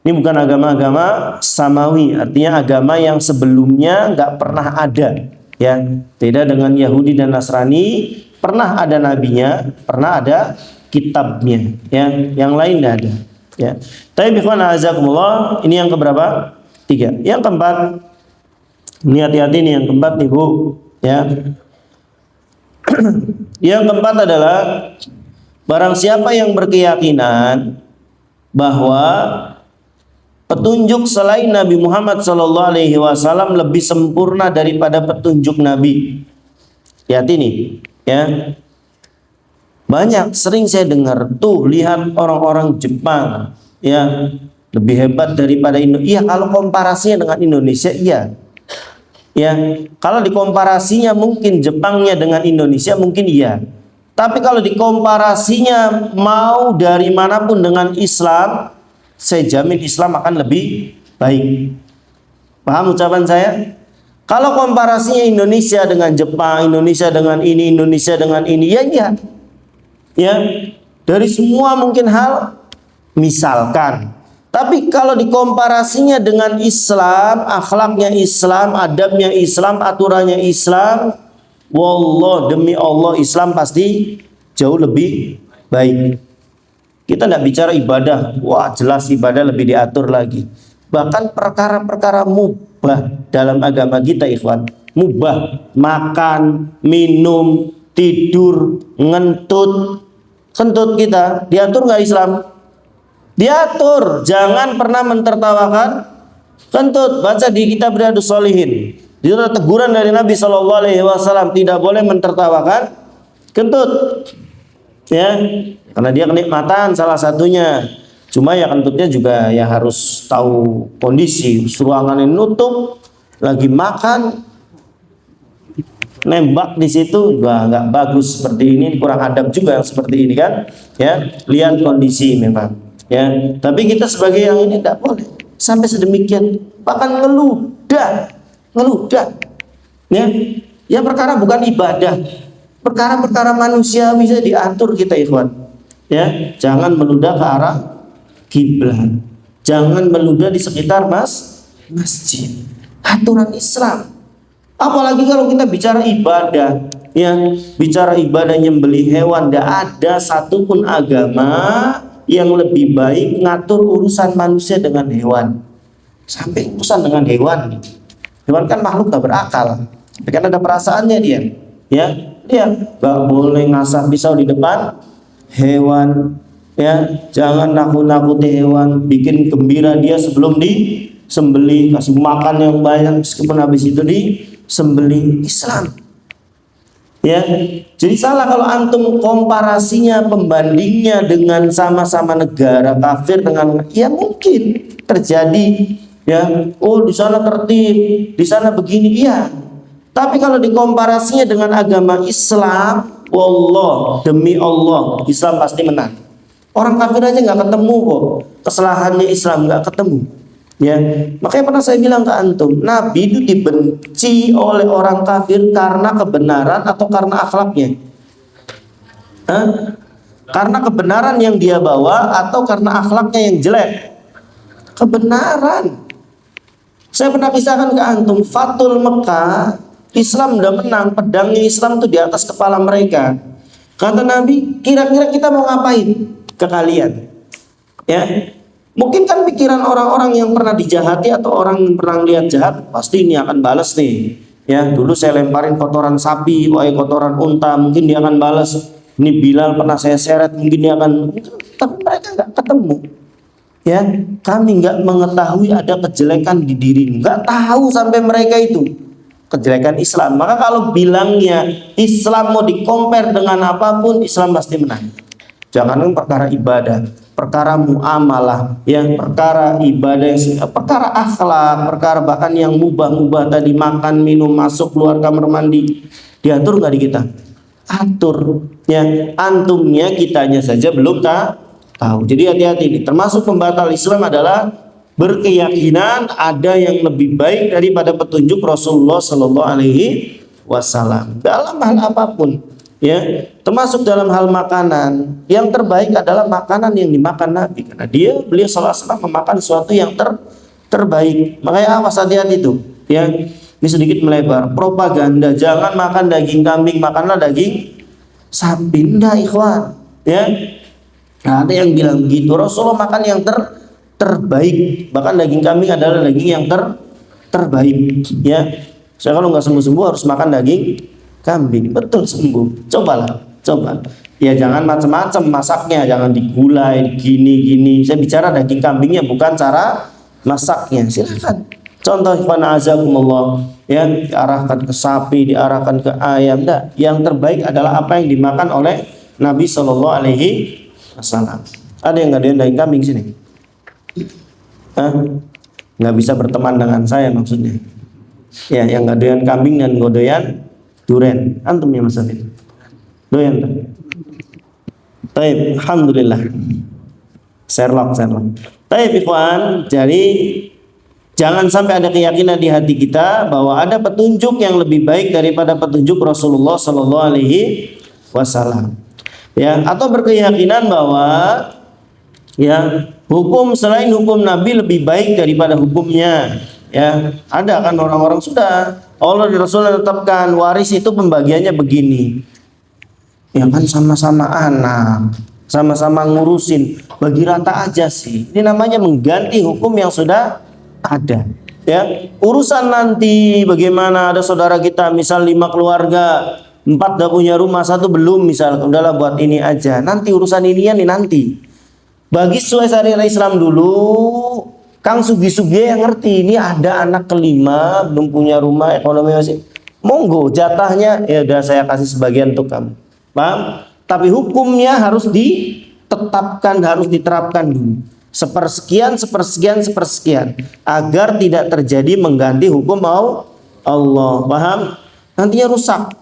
Ini bukan agama-agama samawi, artinya agama yang sebelumnya nggak pernah ada, ya. Beda dengan Yahudi dan Nasrani, pernah ada nabinya, pernah ada kitabnya, ya. Yang lain tidak ada, ya. Tapi ikhwan azakumullah, ini yang keberapa? 3. Yang keempat, ini hati-hati nih, yang keempat nih Bu, ya. Yang keempat adalah barang siapa yang berkeyakinan bahwa petunjuk selain Nabi Muhammad SAW lebih sempurna daripada petunjuk Nabi. Hati-hati nih, ya. Banyak sering saya dengar tuh, lihat orang-orang Jepang, ya, lebih hebat daripada Indonesia. Iya, kalau komparasinya dengan Indonesia, iya. Ya, kalau dikomparasinya mungkin Jepangnya dengan Indonesia mungkin iya. Tapi kalau dikomparasinya mau dari manapun dengan Islam, saya jamin Islam akan lebih baik. Paham ucapan saya? Kalau komparasinya Indonesia dengan Jepang, Indonesia dengan ini, Indonesia dengan ini, ya iya. Ya, dari semua mungkin hal, misalkan. Tapi kalau dikomparasinya dengan Islam, akhlaknya Islam, adabnya Islam, aturannya Islam, wallah, demi Allah Islam pasti jauh lebih baik. Kita tidak bicara ibadah, wah jelas ibadah lebih diatur lagi. Bahkan perkara-perkara mubah dalam agama kita, ikhwan, mubah, makan, minum, tidur, kentut kita diatur nggak Islam? Diatur. Jangan pernah mentertawakan kentut. Baca di kitab Riyadhus Shalihin. Itu teguran dari Nabi SAW, tidak boleh mentertawakan kentut. Ya, karena dia kenikmatan salah satunya. Cuma ya kentutnya juga ya harus tahu kondisi. Ruangannya nutup, lagi makan, nembak di situ juga nggak bagus seperti ini, kurang adab juga seperti ini kan. Ya, lihat kondisi memang. Ya, tapi kita sebagai yang ini tidak boleh sampai sedemikian, bahkan ngeludah. Ya perkara bukan ibadah, perkara-perkara manusia bisa diatur kita, ikhwan. Ya, jangan meludah ke arah kiblat, jangan meludah di sekitar masjid. Aturan Islam. Apalagi kalau kita bicara ibadah, ya bicara ibadah nyembelih hewan, tidak ada satupun agama yang lebih baik ngatur urusan manusia dengan hewan. Sampai urusan dengan hewan. Hewan kan makhluk gak berakal, kan ada perasaannya dia. Ya, dia gak boleh ngasah pisau di depan hewan. Ya, jangan nakut-nakuti hewan, bikin gembira dia sebelum disembelih, kasih makan yang banyak meskipun habis itu disembelih. Islam. Ya, jadi salah kalau antum komparasinya, pembandingnya dengan sama-sama negara kafir dengan, ya mungkin terjadi, ya, oh di sana tertib, di sana begini, iya. Tapi kalau dikomparasinya dengan agama Islam, wallah, demi Allah, Islam pasti menang. Orang kafir aja nggak ketemu kok kesalahannya Islam, nggak ketemu. Ya, makanya pernah saya bilang ke antum, Nabi itu dibenci oleh orang kafir karena kebenaran atau karena akhlaknya? Karena kebenaran yang dia bawa atau karena akhlaknya yang jelek? Kebenaran. Saya pernah kisahkan ke antum, Fathul Mekah, Islam udah menang, pedangnya Islam tuh di atas kepala mereka. Kata Nabi, kira-kira kita mau ngapain ke kalian? Ya. Mungkin kan pikiran orang-orang yang pernah dijahati atau orang yang pernah lihat jahat, pasti ini akan balas nih. Ya, dulu saya lemparin kotoran sapi, kotoran unta, mungkin dia akan balas. Ini Bilal pernah saya seret, mungkin dia akan. Tapi mereka nggak ketemu. Ya, kami nggak mengetahui ada kejelekan di diri, nggak tahu sampai mereka itu kejelekan Islam. Maka kalau bilangnya Islam mau dikompar dengan apapun, Islam pasti menang. Jangan perkara ibadah, perkara muamalah, yang perkara ibadah, perkara akhlak, perkara bahkan yang mubah-mubah tadi, makan, minum, masuk, keluar kamar mandi, diatur nggak di kita? Atur. Ya, antumnya, kitanya saja belum tahu. Jadi hati-hati. Termasuk pembatal Islam adalah berkeyakinan ada yang lebih baik daripada petunjuk Rasulullah Sallallahu Alaihi Wasallam dalam hal apapun. Ya, termasuk dalam hal makanan, yang terbaik adalah makanan yang dimakan Nabi, karena beliau SAW memakan sesuatu yang terbaik. Makanya awas, hati-hati itu. Ya, ini sedikit melebar. Propaganda, jangan makan daging kambing, makanlah daging sapi. Enggak, ikhwan. Ya, nah, ada yang bilang begitu. Rasulullah makan yang terbaik, bahkan daging kambing adalah daging yang terbaik. Ya, saya kalau nggak sembuh-sembuh harus makan daging kambing, betul sembuh. Coba. Ya jangan macam-macam masaknya, jangan digulai, gini. Saya bicara daging kambingnya, bukan cara masaknya. Silakan. Contoh, ikhwan azakumullah, ya diarahkan ke sapi, diarahkan ke ayam. Enggak. Yang terbaik adalah apa yang dimakan oleh Nabi Shallallahu Alaihi Wasallam. Ada yang nggak doyan daging kambing sini? Nggak bisa berteman dengan saya maksudnya. Ya, yang nggak doyan kambing dan nggak doyan duren, antum ya Mas Afid? Doyan tak? Taib, alhamdulillah. Sherlock. Taib ikhwan, jadi jangan sampai ada keyakinan di hati kita bahwa ada petunjuk yang lebih baik daripada petunjuk Rasulullah Sallallahu Alaihi Wasallam. Ya, atau berkeyakinan bahwa ya hukum selain hukum Nabi lebih baik daripada hukumnya. Ya, ada kan orang-orang sudah Allah dan Rasulullah tetapkan waris itu pembagiannya begini. Ya kan sama-sama anak, sama-sama ngurusin, bagi rata aja sih. Ini namanya mengganti hukum yang sudah ada. Ya, urusan nanti bagaimana ada saudara kita misal 5 keluarga, 4 udah punya rumah, 1 belum misal, udahlah buat ini aja. Nanti urusan inian nih nanti. Bagi sesuai syariat Islam dulu, Kang Sugi-Sugi yang ngerti ini ada anak kelima belum punya rumah, ekonomi masih monggo jatahnya ya udah saya kasih sebagian untuk kamu. Paham? Tapi hukumnya harus ditetapkan, harus diterapkan dulu. Sepersekian, sepersekian, sepersekian agar tidak terjadi mengganti hukum Allah. Paham? Nantinya rusak.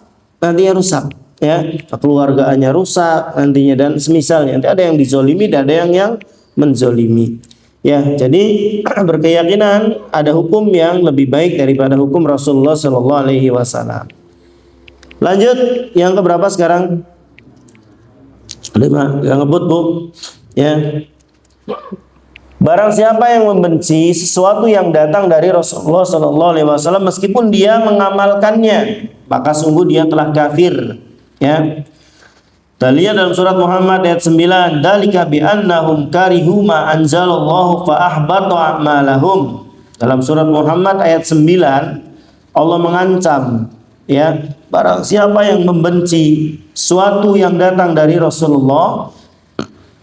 Ya, keluargaannya rusak nantinya dan semisalnya. Nanti ada yang dizolimi dan ada yang menzolimi. Ya, jadi berkeyakinan ada hukum yang lebih baik daripada hukum Rasulullah Shallallahu Alaihi Wasallam. Lanjut, yang keberapa sekarang? 5. Yang ngebut bu. Ya. Barang siapa yang membenci sesuatu yang datang dari Rasulullah Shallallahu Alaihi Wasallam meskipun dia mengamalkannya, maka sungguh dia telah kafir. Ya. Kita lihat dalam surat Muhammad ayat 9, "Dzalika bi annahum karihu ma anzalallahu fa ahbata a'malahum." Dalam surat Muhammad ayat 9 Allah mengancam, ya, barang siapa yang membenci suatu yang datang dari Rasulullah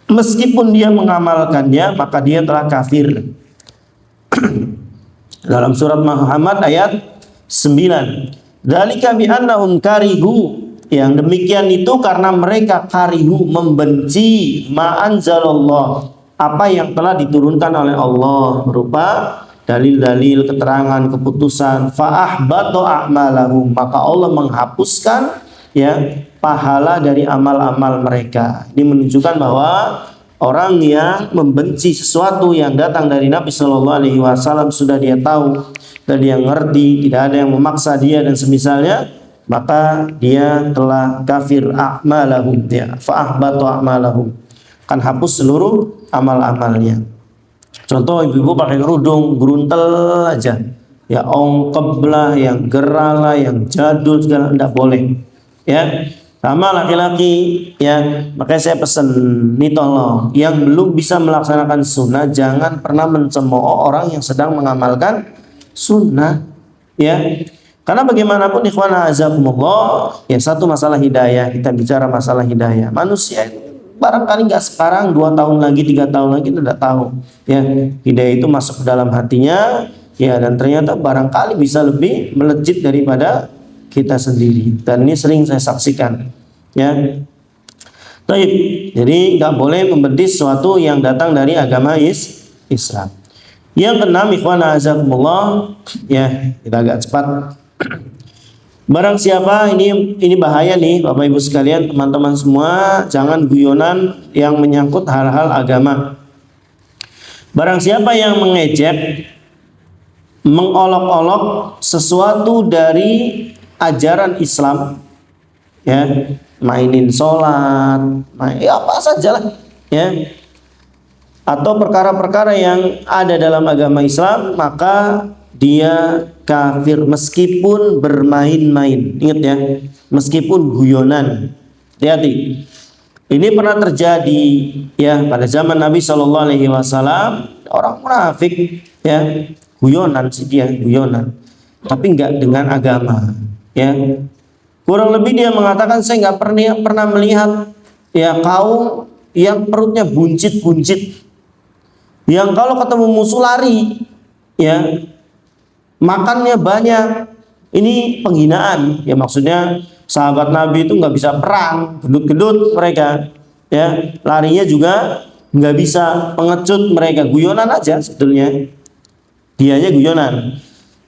meskipun dia mengamalkannya, maka dia telah kafir. Dalam surat Muhammad ayat 9, "Dzalika bi annahum karihu." Yang demikian itu karena mereka karihu membenci ma'anzalallah, apa yang telah diturunkan oleh Allah berupa dalil-dalil, keterangan, keputusan. Fa'ahbatu a'malahum, maka Allah menghapuskan ya pahala dari amal-amal mereka. Ini menunjukkan bahwa orang yang membenci sesuatu yang datang dari Nabi Shallallahu Alaihi Wasallam sudah dia tahu dan dia ngerti, tidak ada yang memaksa dia dan semisalnya, maka dia telah kafir a'malahum, ya, fa'ahbatu a'malahum, akan hapus seluruh amal-amalnya. Contoh ibu-ibu pakai kerudung gruntel aja, ya ongkeb lah, yang gerah lah, yang jadul segala, tidak boleh. Ya, sama laki-laki, ya, makanya saya pesan nih tolong, yang belum bisa melaksanakan sunnah jangan pernah mencemooh orang yang sedang mengamalkan sunnah, ya. Karena bagaimanapun ikhwan azakumullah, ya satu masalah hidayah, kita bicara masalah hidayah. Manusia itu barangkali nggak sekarang, 2 tahun lagi, 3 tahun lagi tidak tahu. Ya, hidayah itu masuk ke dalam hatinya, ya, dan ternyata barangkali bisa lebih melejit daripada kita sendiri. Dan ini sering saya saksikan. Ya, baik. Jadi nggak boleh membenci sesuatu yang datang dari agama Islam. Yang keenam, ikhwan azakumullah, ya kita agak cepat. Barang siapa, ini bahaya nih Bapak Ibu sekalian, teman-teman semua, jangan guyonan yang menyangkut hal-hal agama. Barang siapa yang mengejek, mengolok-olok sesuatu dari ajaran Islam, ya, mainin sholat, ya apa sajalah, ya, atau perkara-perkara yang ada dalam agama Islam, maka dia kafir meskipun bermain-main. Ingat ya, meskipun guyonan. Hati-hati. Ini pernah terjadi ya pada zaman Nabi Shallallahu Alaihi Wasallam, orang munafik ya, guyonan sih dia, guyonan, tapi nggak dengan agama. Ya, kurang lebih dia mengatakan, saya nggak pernah melihat ya kaum yang perutnya buncit-buncit, yang kalau ketemu musuh lari, ya, makannya banyak. Ini penghinaan, ya, maksudnya sahabat Nabi itu nggak bisa perang, gedut-gedut mereka, ya, larinya juga nggak bisa, pengecut mereka, guyonan aja sebetulnya, dianya guyonan,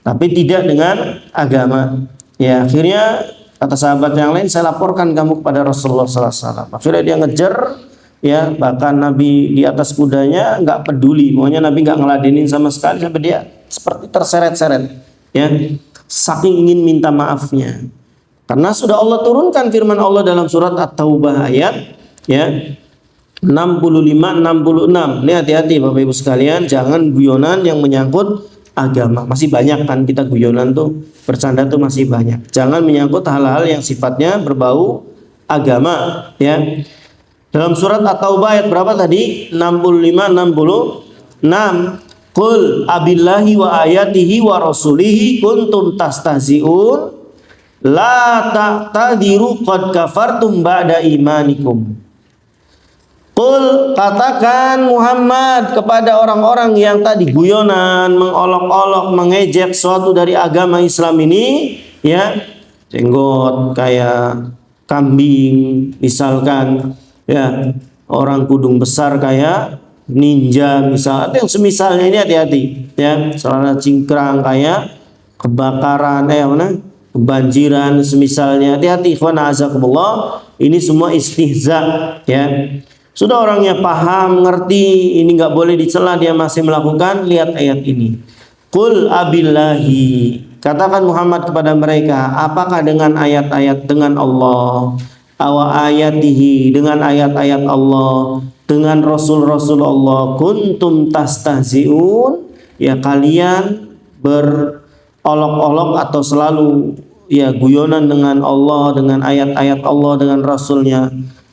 tapi tidak dengan agama. Ya, akhirnya kata sahabat yang lain, saya laporkan kamu kepada Rasulullah SAW. Akhirnya dia ngejar, ya, bahkan Nabi di atas kudanya nggak peduli, pokoknya Nabi nggak ngeladenin sama sekali sampai dia seperti terseret-seret, ya, saking ingin minta maafnya. Karena sudah Allah turunkan firman Allah dalam surat At-Taubah ayat, ya, 65-66. Ini hati-hati Bapak Ibu sekalian, jangan guyonan yang menyangkut agama. Masih banyak kan kita guyonan tuh bercanda itu masih banyak. Jangan menyangkut hal-hal yang sifatnya berbau agama, ya. Dalam surat At-Taubah ayat berapa tadi? 65 66. Qul abillahi wa ayatihi wa rasulihi kuntum tastahzi'un la ta'tadiru qad kafartum ba'da imanikum. Qul, katakan Muhammad kepada orang-orang yang tadi guyonan, mengolok-olok, mengejek suatu dari agama Islam ini, ya, jenggot kayak kambing misalkan, ya, orang kudung besar kayak ninja misalnya, yang semisalnya ini hati-hati, ya, celana cingkrang kayak kebakaran, kebanjiran semisalnya, hati-hati ikhwan azakumullah, ini semua istihza, ya. Sudah orangnya paham, ngerti, ini nggak boleh dicela, dia masih melakukan, lihat ayat ini. Qul abillahi, katakan Muhammad kepada mereka, apakah dengan ayat-ayat dengan Allah, awa ayatihi, dengan ayat-ayat Allah, dengan Rasul-Rasul Allah, kuntum tastahzi'un, ya kalian berolok-olok atau selalu ya guyonan dengan Allah, dengan ayat-ayat Allah, dengan Rasulnya.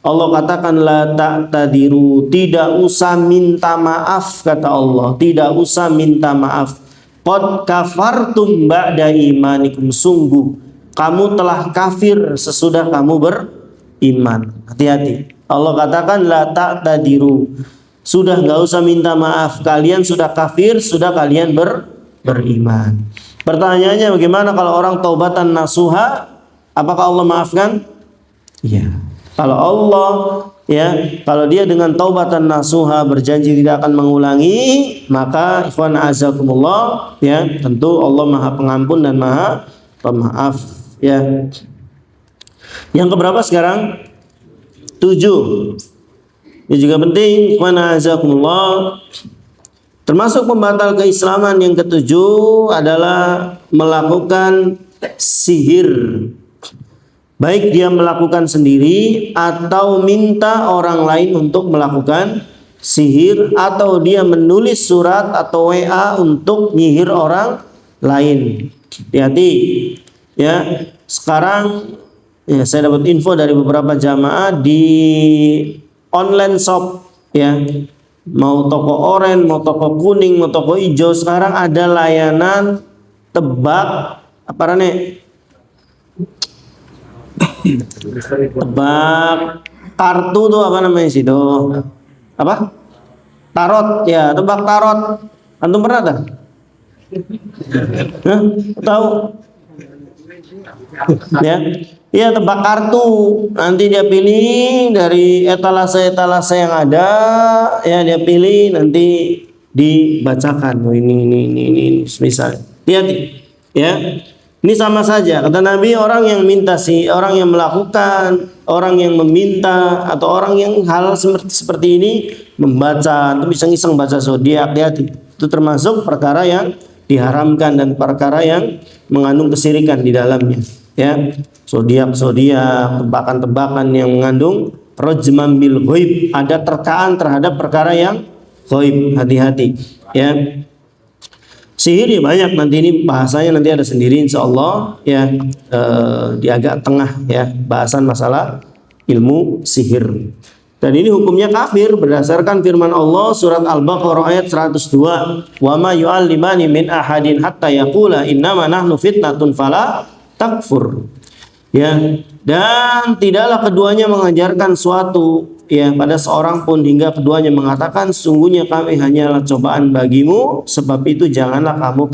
Allah katakan la ta'tadiru, tidak usah minta maaf, kata Allah, tidak usah minta maaf. Qad kafartum ba'da imanikum, sungguh kamu telah kafir sesudah kamu beriman. Hati-hati. Allah katakan la ta'tadiru, sudah nggak usah minta maaf, kalian sudah kafir, sudah kalian beriman. Pertanyaannya, bagaimana kalau orang taubatan nasuha, apakah Allah maafkan? Iya. Kalau Allah, ya, kalau dia dengan taubatan nasuha berjanji tidak akan mengulangi, maka ikhwan azakumullah, ya, tentu Allah Maha Pengampun dan Maha Pemaaf, ya. Yang keberapa sekarang? 7. Ini juga penting, ikhwan azakumullah. Termasuk pembatal keislaman yang ketujuh adalah melakukan sihir. Baik dia melakukan sendiri atau minta orang lain untuk melakukan sihir, atau dia menulis surat atau WA untuk nyihir orang lain. Hati-hati, ya. Sekarang ya, saya dapat info dari beberapa jamaah di online shop, ya, mau toko oranye, mau toko kuning, mau toko hijau, sekarang ada layanan tebak apa nih? Tebak kartu tuh apa namanya sih tuh? Apa? Tarot, ya, tebak tarot. Antum pernah tak? Tahu? Ya, iya, tebak kartu. Nanti dia pilih dari etalase-etalase yang ada, ya, dia pilih, nanti dibacakan. Oh, ini misalnya. Lihat, ya. Ini sama saja, kata Nabi, orang yang minta orang yang melakukan, orang yang meminta, atau orang yang hal seperti ini membaca, atau iseng-iseng baca zodiak, hati-hati. Itu termasuk perkara yang diharamkan dan perkara yang mengandung kesirikan di dalamnya, ya. Zodiak, tebakan-tebakan yang mengandung rajman bil ghaib, ada terkaan terhadap perkara yang ghaib, hati-hati, ya. Sihir ya banyak, nanti ini bahasanya nanti ada sendiri insyaallah, ya, di agak tengah, ya, bahasan masalah ilmu sihir. Dan ini hukumnya kafir berdasarkan firman Allah surat Al-Baqarah ayat 102, wa ma yu'allimani min ahadin hatta yaqula innama nahnu fitnatun fala takfur. Ya, dan tidaklah keduanya mengajarkan suatu, ya, pada seorang pun hingga keduanya mengatakan sungguhnya kami hanyalah cobaan bagimu, sebab itu janganlah kamu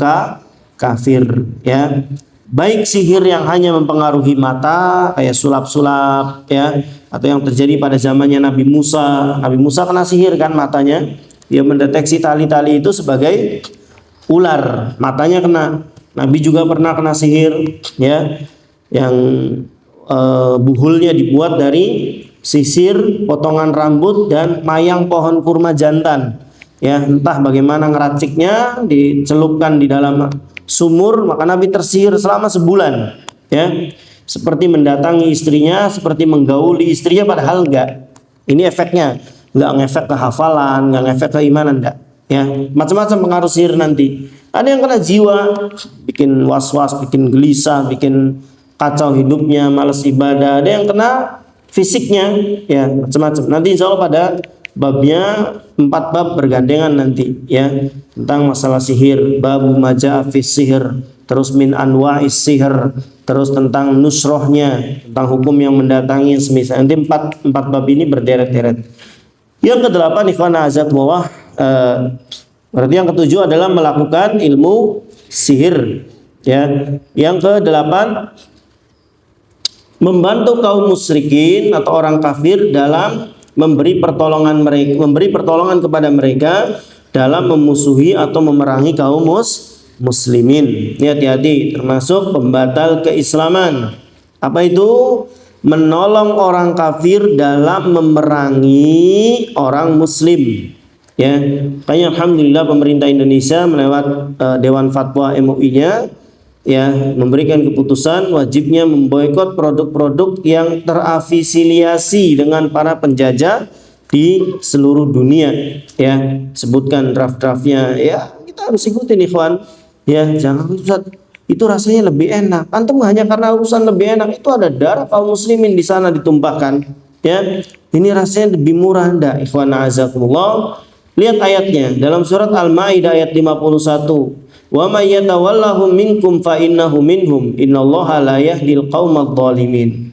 kafir, ya. Baik sihir yang hanya mempengaruhi mata kayak sulap-sulap, ya, atau yang terjadi pada zamannya Nabi Musa. Nabi Musa kena sihir kan matanya, dia mendeteksi tali-tali itu sebagai ular, matanya kena. Nabi juga pernah kena sihir, ya, yang buhulnya dibuat dari sisir, potongan rambut, dan mayang pohon kurma jantan, ya, entah bagaimana ngeraciknya, dicelupkan di dalam sumur, maka Nabi tersihir selama sebulan, ya, seperti mendatangi istrinya, seperti menggauli istrinya, padahal enggak. Ini efeknya enggak ngefek ke hafalan, enggak ngefek ke keimanan, enggak, ya, macam-macam pengaruh sihir nanti. Ada yang kena jiwa, bikin was-was, bikin gelisah, bikin kacau hidupnya, malas ibadah. Ada yang kena fisiknya, ya macam-macam. Nanti insya Allah pada babnya 4 bab bergandengan nanti, ya, tentang masalah sihir, babu maja fis sihir, terus min anwa'is sihir, terus tentang nusrohnya, tentang hukum yang mendatangi semisal. Nanti 4 bab ini berderet-deret. Yang ke-8 ikhwan azakumullah, berarti yang ke-7 adalah melakukan ilmu sihir, ya. Yang ke-8 membantu kaum musyrikin atau orang kafir dalam memberi pertolongan kepada mereka dalam memusuhi atau memerangi kaum muslimin. Ini hati-hati, termasuk pembatal keislaman. Apa itu? Menolong orang kafir dalam memerangi orang muslim. Ya, makanya alhamdulillah pemerintah Indonesia melewat Dewan Fatwa MUI-nya, ya, memberikan keputusan wajibnya memboikot produk-produk yang terafiliasi dengan para penjajah di seluruh dunia, ya. Sebutkan draft-draftnya, ya, kita harus ikutin ikhwan, ya. Jangan Ustaz, itu rasanya lebih enak, antum hanya karena urusan lebih enak, itu ada darah kaum muslimin di sana ditumpahkan, ya. Ini rasanya lebih murah, ndak ikhwan azakumullah. Lihat ayatnya dalam surat Al-Maidah ayat 51. Wa may yatawallahum minkum fa innahu minhum innallaha la yahdil qaumadh dhalimin.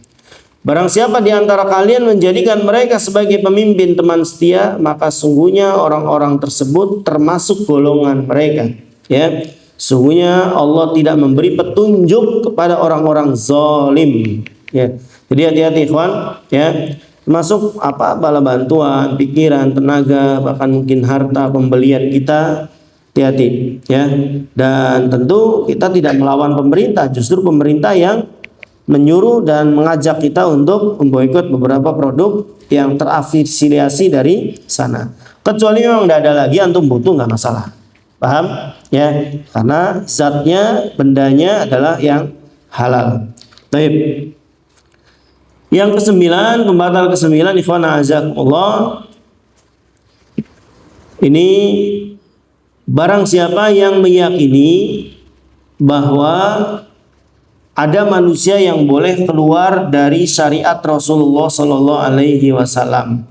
Barang siapa di antara kalian menjadikan mereka sebagai pemimpin teman setia, maka sungguhnya orang-orang tersebut termasuk golongan mereka, ya. Sungguhnya Allah tidak memberi petunjuk kepada orang-orang zalim, ya. Jadi hati-hati ikhwan, ya. Termasuk bala bantuan, pikiran, tenaga, bahkan mungkin harta pembelian kita, hati-hati, ya. Dan tentu kita tidak melawan pemerintah, justru pemerintah yang menyuruh dan mengajak kita untuk memboikot beberapa produk yang terafiliasi dari sana. Kecuali memang tidak ada lagi, antum butuh, nggak masalah, paham, ya, karena zatnya, bendanya adalah yang halal. Baik. Yang ke-9, pembatal ke-9 ikhwan azakumullah, ini barang siapa yang meyakini bahwa ada manusia yang boleh keluar dari syariat Rasulullah Sallallahu Alaihi Wasallam,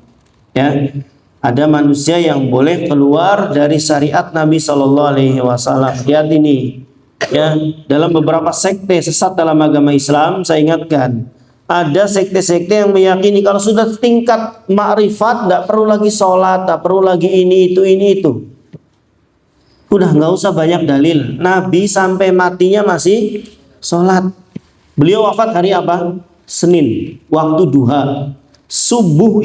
ya, ada manusia yang boleh keluar dari syariat Nabi Sallallahu Alaihi Wasallam. Lihat ini, ya, dalam beberapa sekte sesat dalam agama Islam, saya ingatkan, ada sekte-sekte yang meyakini kalau sudah tingkat makrifat tidak perlu lagi sholat, tidak perlu lagi ini itu. Udah nggak usah banyak dalil. Nabi sampai matinya masih sholat. Beliau wafat hari apa? Senin, waktu duha. Subuh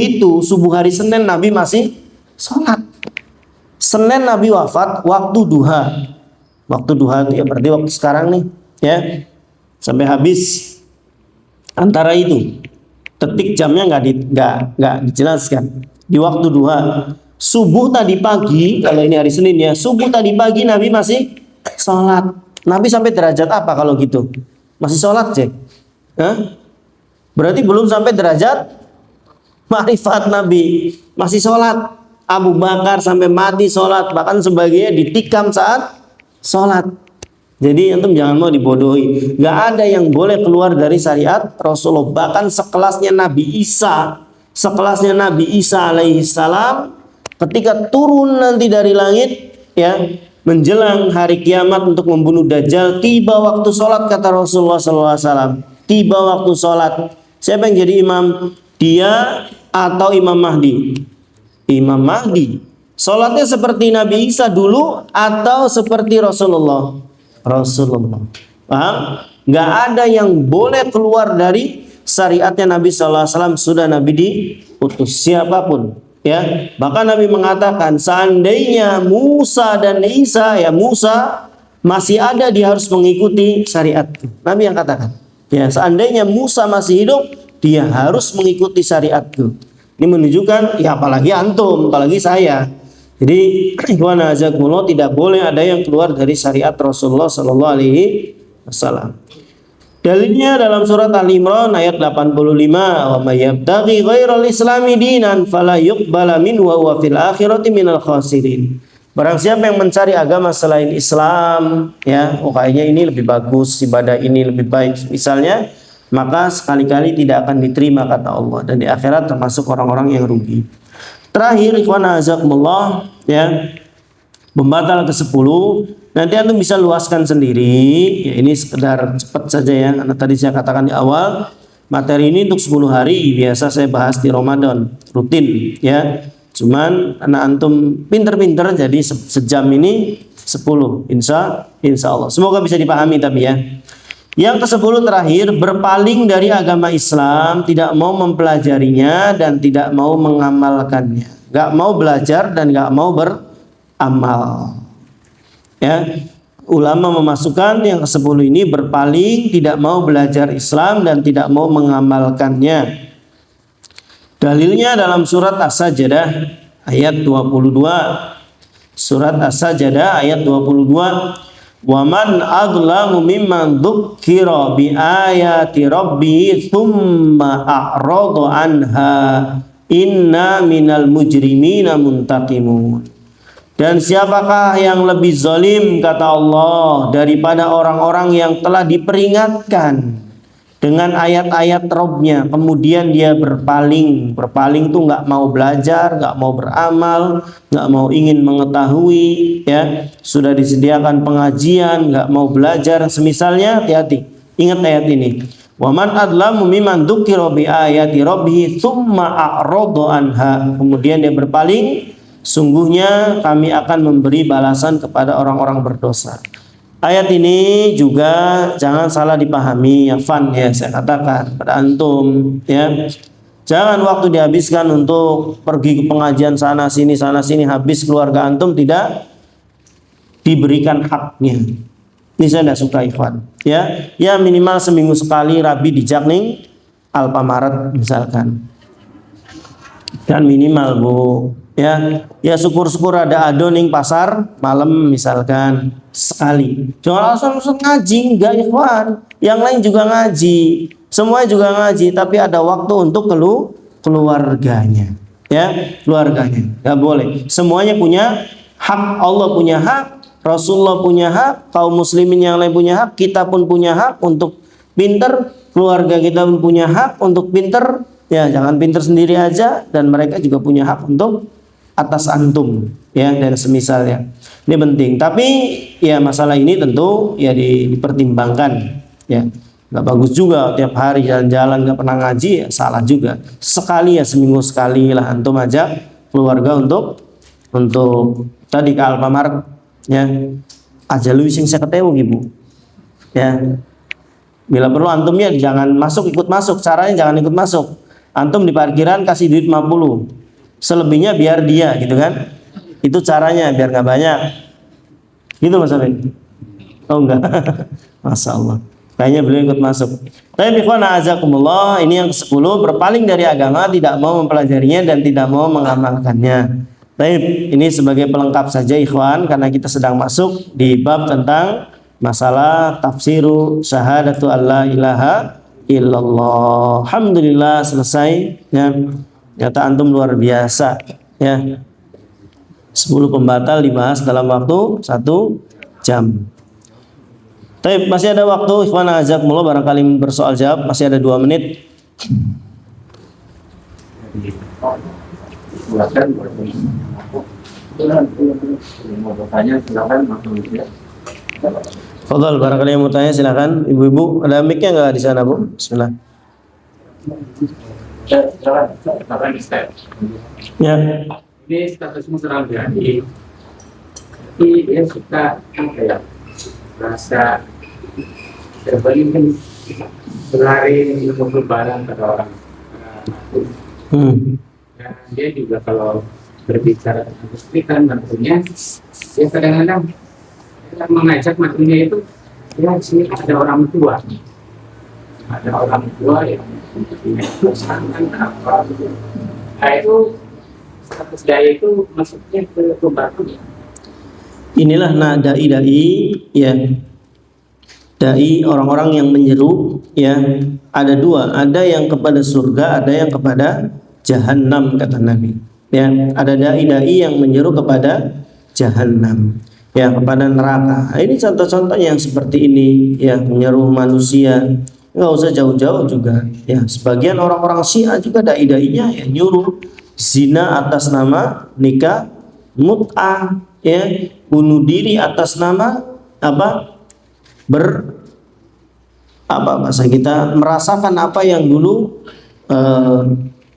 hari Senin Nabi masih sholat. Senin Nabi wafat waktu duha. Waktu duha itu ya berarti waktu sekarang nih, ya, sampai habis. Antara itu, detik jamnya nggak dijelaskan. Di waktu duha, subuh tadi pagi, kalau ini hari Senin ya, subuh tadi pagi Nabi masih sholat. Nabi sampai derajat apa kalau gitu? Masih sholat, cek? Berarti belum sampai derajat makrifat Nabi, masih sholat. Abu Bakar sampai mati sholat, bahkan sebagiannya ditikam saat sholat. Jadi antum jangan mau dibodohi. Gak ada yang boleh keluar dari syariat Rasulullah. Bahkan sekelasnya Nabi Isa alaihi salam, ketika turun nanti dari langit, ya, menjelang hari kiamat untuk membunuh Dajjal, tiba waktu sholat, kata Rasulullah SAW. Tiba waktu sholat. Siapa yang jadi imam? Dia atau Imam Mahdi? Imam Mahdi. Sholatnya seperti Nabi Isa dulu atau seperti Rasulullah? Paham? Nggak ada yang boleh keluar dari syariatnya Nabi SAW. Sudah Nabi diutus siapapun, ya. Bahkan Nabi mengatakan seandainya Musa dan Isa, ya, Musa masih ada, dia harus mengikuti syariatku. Nabi yang katakan, ya, seandainya Musa masih hidup, dia harus mengikuti syariatku. Ini menunjukkan, ya, apalagi antum, apalagi saya. Jadi ikhwan azakumullah, tidak boleh ada yang keluar dari syariat Rasulullah Sallallahu Alaihi Wasallam. Dalilnya dalam surat Al-Imran ayat 85, wa may yabtaghi ghairal islami dinan fala yuqbala minhu wa huwa fil akhirati minal khasirin. Barang siapa yang mencari agama selain Islam, ya, kayaknya ini lebih bagus, ibadah ini lebih baik, misalnya, maka sekali-kali tidak akan diterima kata Allah, dan di akhirat termasuk orang-orang yang rugi. Terakhir, ikhwan azakumullah, ya, pembatal ke-10, nanti antum bisa luaskan sendiri. Ya, ini sekedar cepat saja ya, karena tadi saya katakan di awal, materi ini untuk 10 hari, biasa saya bahas di Ramadan, rutin, ya. Cuman anak antum pinter-pinter, jadi sejam ini 10, insya Allah. Semoga bisa dipahami tapi ya. Yang ke-10 terakhir, berpaling dari agama Islam, tidak mau mempelajarinya dan tidak mau mengamalkannya. Gak mau belajar dan gak mau beramal. Ya, ulama memasukkan yang ke-10 ini berpaling, tidak mau belajar Islam dan tidak mau mengamalkannya. Dalilnya dalam surat As-Sajdah ayat 22. Surat As-Sajdah ayat 22. Wa man adlamu mimman dzukkira bi ayati rabbihi tsumma a'rada anha inna minal mujrimina muntaqimun. Dan siapakah yang lebih zalim, kata Allah, daripada orang-orang yang telah diperingatkan dengan ayat-ayat Rabb-nya, kemudian dia berpaling tuh nggak mau belajar, nggak mau beramal, nggak mau ingin mengetahui, ya, sudah disediakan pengajian, nggak mau belajar, semisalnya. Hati-hati, ingat ayat ini. Wa man adlamu mimman dzukira bi ayati rabbih tsumma a'rada anha, kemudian dia berpaling, sungguhnya kami akan memberi balasan kepada orang-orang berdosa. Ayat ini juga jangan salah dipahami, ya Fan, ya saya katakan pada antum, ya, jangan waktu dihabiskan untuk pergi ke pengajian sana sini, habis keluarga antum tidak diberikan haknya. Ini saya tidak suka, ikhwan. Ya minimal seminggu sekali rabi di Jakning Alfamaret misalkan, kan minimal bu. Ya syukur-syukur ada adoning pasar malam misalkan sekali. Jangan langsung ngaji, enggak ikhwan. Yang lain juga ngaji, semua juga ngaji, tapi ada waktu untuk keluarganya. Ya, keluarganya. Enggak boleh. Semuanya punya hak, Allah punya hak, Rasulullah punya hak, kaum muslimin yang lain punya hak, kita pun punya hak untuk pinter, keluarga kita pun punya hak untuk pinter. Ya, jangan pinter sendiri aja, dan mereka juga punya hak untuk atas antum, ya, dan semisalnya. Ini penting. Tapi ya masalah ini tentu ya dipertimbangkan, ya. Nggak bagus juga tiap hari jalan-jalan nggak pernah ngaji, ya salah juga. Sekali ya, seminggu sekali lah antum ajak keluarga untuk tadi ke Alfamart, ya. Aja lu sing saya ketemu ibu, ya. Bila perlu antum ya jangan ikut masuk. Caranya jangan ikut masuk. Antum di parkiran kasih duit 50. Selebihnya biar dia, gitu kan? Itu caranya biar nggak banyak. Gitu Mas Afin? Oh enggak. Masya Allah. Kayaknya beliau ikut masuk. Tapi ikhwan a'azakumullah, ini yang ke-10, berpaling dari agama, tidak mau mempelajarinya dan tidak mau mengamalkannya. Baik, ini sebagai pelengkap saja ikhwan, karena kita sedang masuk di bab tentang masalah tafsiru syahadatu alla ilaha illallah. Alhamdulillah selesai, ya. Nyata antum luar biasa, ya. 10 pembatal dibahas dalam waktu 1 jam. Tapi masih ada waktu, ikhwan azakumullah, barangkali bersoal jawab, masih ada 2 menit. Fadhal, barangkali yang mau tanya silakan. Ibu-ibu, ada mic-nya nggak di sana, Bu? Bismillah. Ya. Ini status seorang jadi, tapi dia suka rasa terbalik, berlari untuk berbarang pada orang. Dan dia juga kalau berbicara tentang kesulitan tentunya, dia kadang-kadang mengajak matinya itu, ya sini ada orang tua yang punya pesankan apa. Nah itu status dai itu maksudnya ke pembantu. Inilah dai, ya. Dai orang-orang yang menyeru, ya. Ada 2, ada yang kepada surga, ada yang kepada jahanam, kata Nabi. Ya, ada dai yang menyeru kepada jahannam, ya, kepada neraka. Nah, ini contoh-contoh yang seperti ini, ya, menyeru manusia. Nggak usah jauh-jauh juga, ya. Sebagian orang-orang Syiah juga dai-dainya ya nyuruh zina atas nama nikah mut'ah, ya, bunuh diri atas nama apa? Bahasa kita merasakan apa yang dulu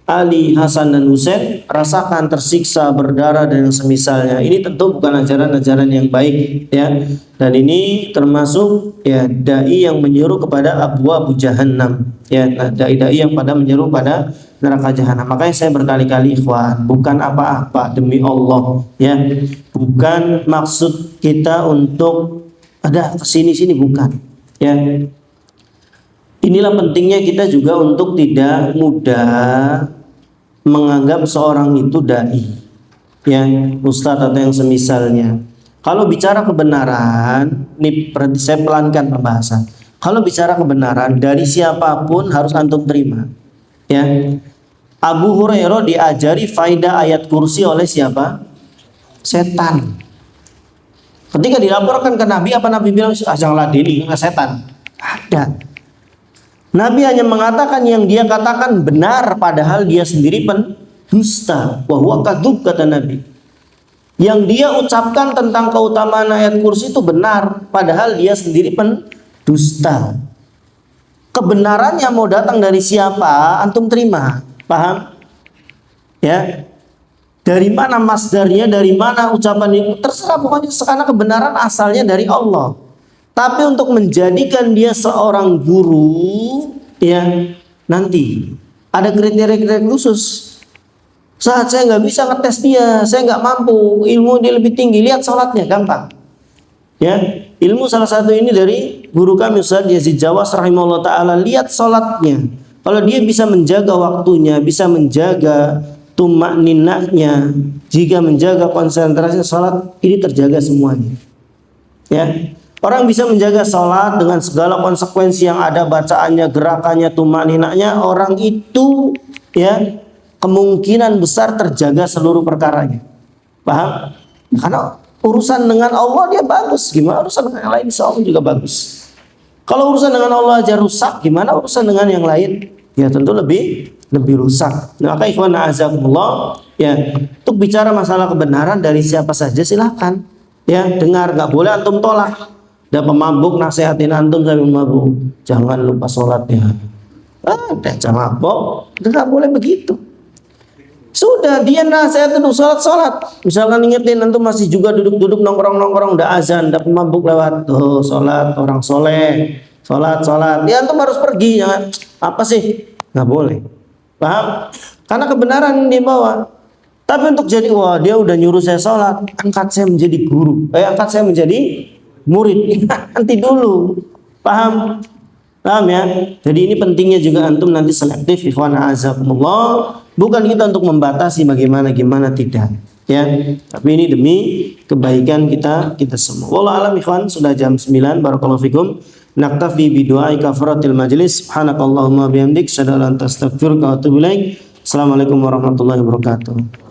Ali, Hasan dan Husain rasakan, tersiksa, berdarah dan yang semisalnya. Ini tentu bukan ajaran-ajaran yang baik, ya. Dan ini termasuk ya dai yang menyuruh kepada abwaab jahannam, ya. Nah, dai-dai yang pada menyuruh pada neraka jahanam. Makanya saya berkali-kali ikhwan, bukan apa-apa, demi Allah, ya. Bukan maksud kita untuk ada kesini-sini, bukan, ya. Inilah pentingnya kita juga untuk tidak mudah menganggap seorang itu dai, ya, ustadz atau yang semisalnya. Kalau bicara kebenaran, nih saya pelankan pembahasan. Kalau bicara kebenaran dari siapapun harus antum terima, ya. Abu Hurairah diajari faidah ayat kursi oleh siapa? Setan. Ketika dilaporkan ke Nabi, apa Nabi bilang? Jangan ladeni, setan. Ada. Nabi hanya mengatakan yang dia katakan benar, padahal dia sendiri pendusta. Wa huwa kadzub, kata Nabi. Yang dia ucapkan tentang keutamaan ayat kursi itu benar, padahal dia sendiri pendusta. Kebenarannya mau datang dari siapa, antum terima. Paham? Ya. Dari mana masdarnya, dari mana ucapan itu, terserah, pokoknya karena kebenaran asalnya dari Allah. Tapi untuk menjadikan dia seorang guru, ya, nanti ada kriteria-kriteria khusus. Saat saya nggak bisa ngetes dia, saya nggak mampu, ilmu dia lebih tinggi, lihat sholatnya, gampang. Ya, ilmu salah satu ini dari guru kami Ustaz Yazid Jawas rahimahullah ta'ala, lihat sholatnya. Kalau dia bisa menjaga waktunya, bisa menjaga tumak ninaknya, jika menjaga konsentrasi sholat, ini terjaga semuanya. Ya. Orang bisa menjaga sholat dengan segala konsekuensi yang ada, bacaannya, gerakannya, tumak ninaknya, orang itu, ya, kemungkinan besar terjaga seluruh perkaranya. Paham? Karena urusan dengan Allah dia bagus, gimana urusan dengan yang lain insya Allah juga bagus. Kalau urusan dengan Allah aja rusak, gimana urusan dengan yang lain? Ya tentu lebih rusak. Nah, maka ikhwan a'azakumullah, ya, untuk bicara masalah kebenaran dari siapa saja silahkan, ya, dengar, nggak boleh antum tolak. Ada pemabuk nasihatin antum sambil mabuk, jangan lupa sholatnya. Jangan mabuk, nggak boleh begitu. Sudah dia nasihatin sholat. Misalkan ingetin antum masih juga duduk-duduk nongkrong, udah azan, udah pemabuk lewat, tuh sholat, orang soleh, sholat. Ya antum harus pergi, jangan apa sih? Nggak boleh. Paham? Karena kebenaran dibawa. Tapi untuk jadi, wah dia udah nyuruh saya sholat, angkat saya menjadi guru, angkat saya menjadi murid, nanti dulu. Paham ya? Jadi ini pentingnya juga antum nanti selektif, ikhwan a'azakumullah. Bukan kita untuk membatasi bagaimana tidak, ya. Tapi ini demi kebaikan kita semua. Wallahu a'lam ikhwan, sudah jam 9. Barakallahu fikum. Naktafi bi du'ai kafaratil majlis. Subhanakallahumma bihamdik, asyhadu an la ilaha illa anta, astaghfiruka wa atubu ilaik. Assalamualaikum warahmatullahi wabarakatuh.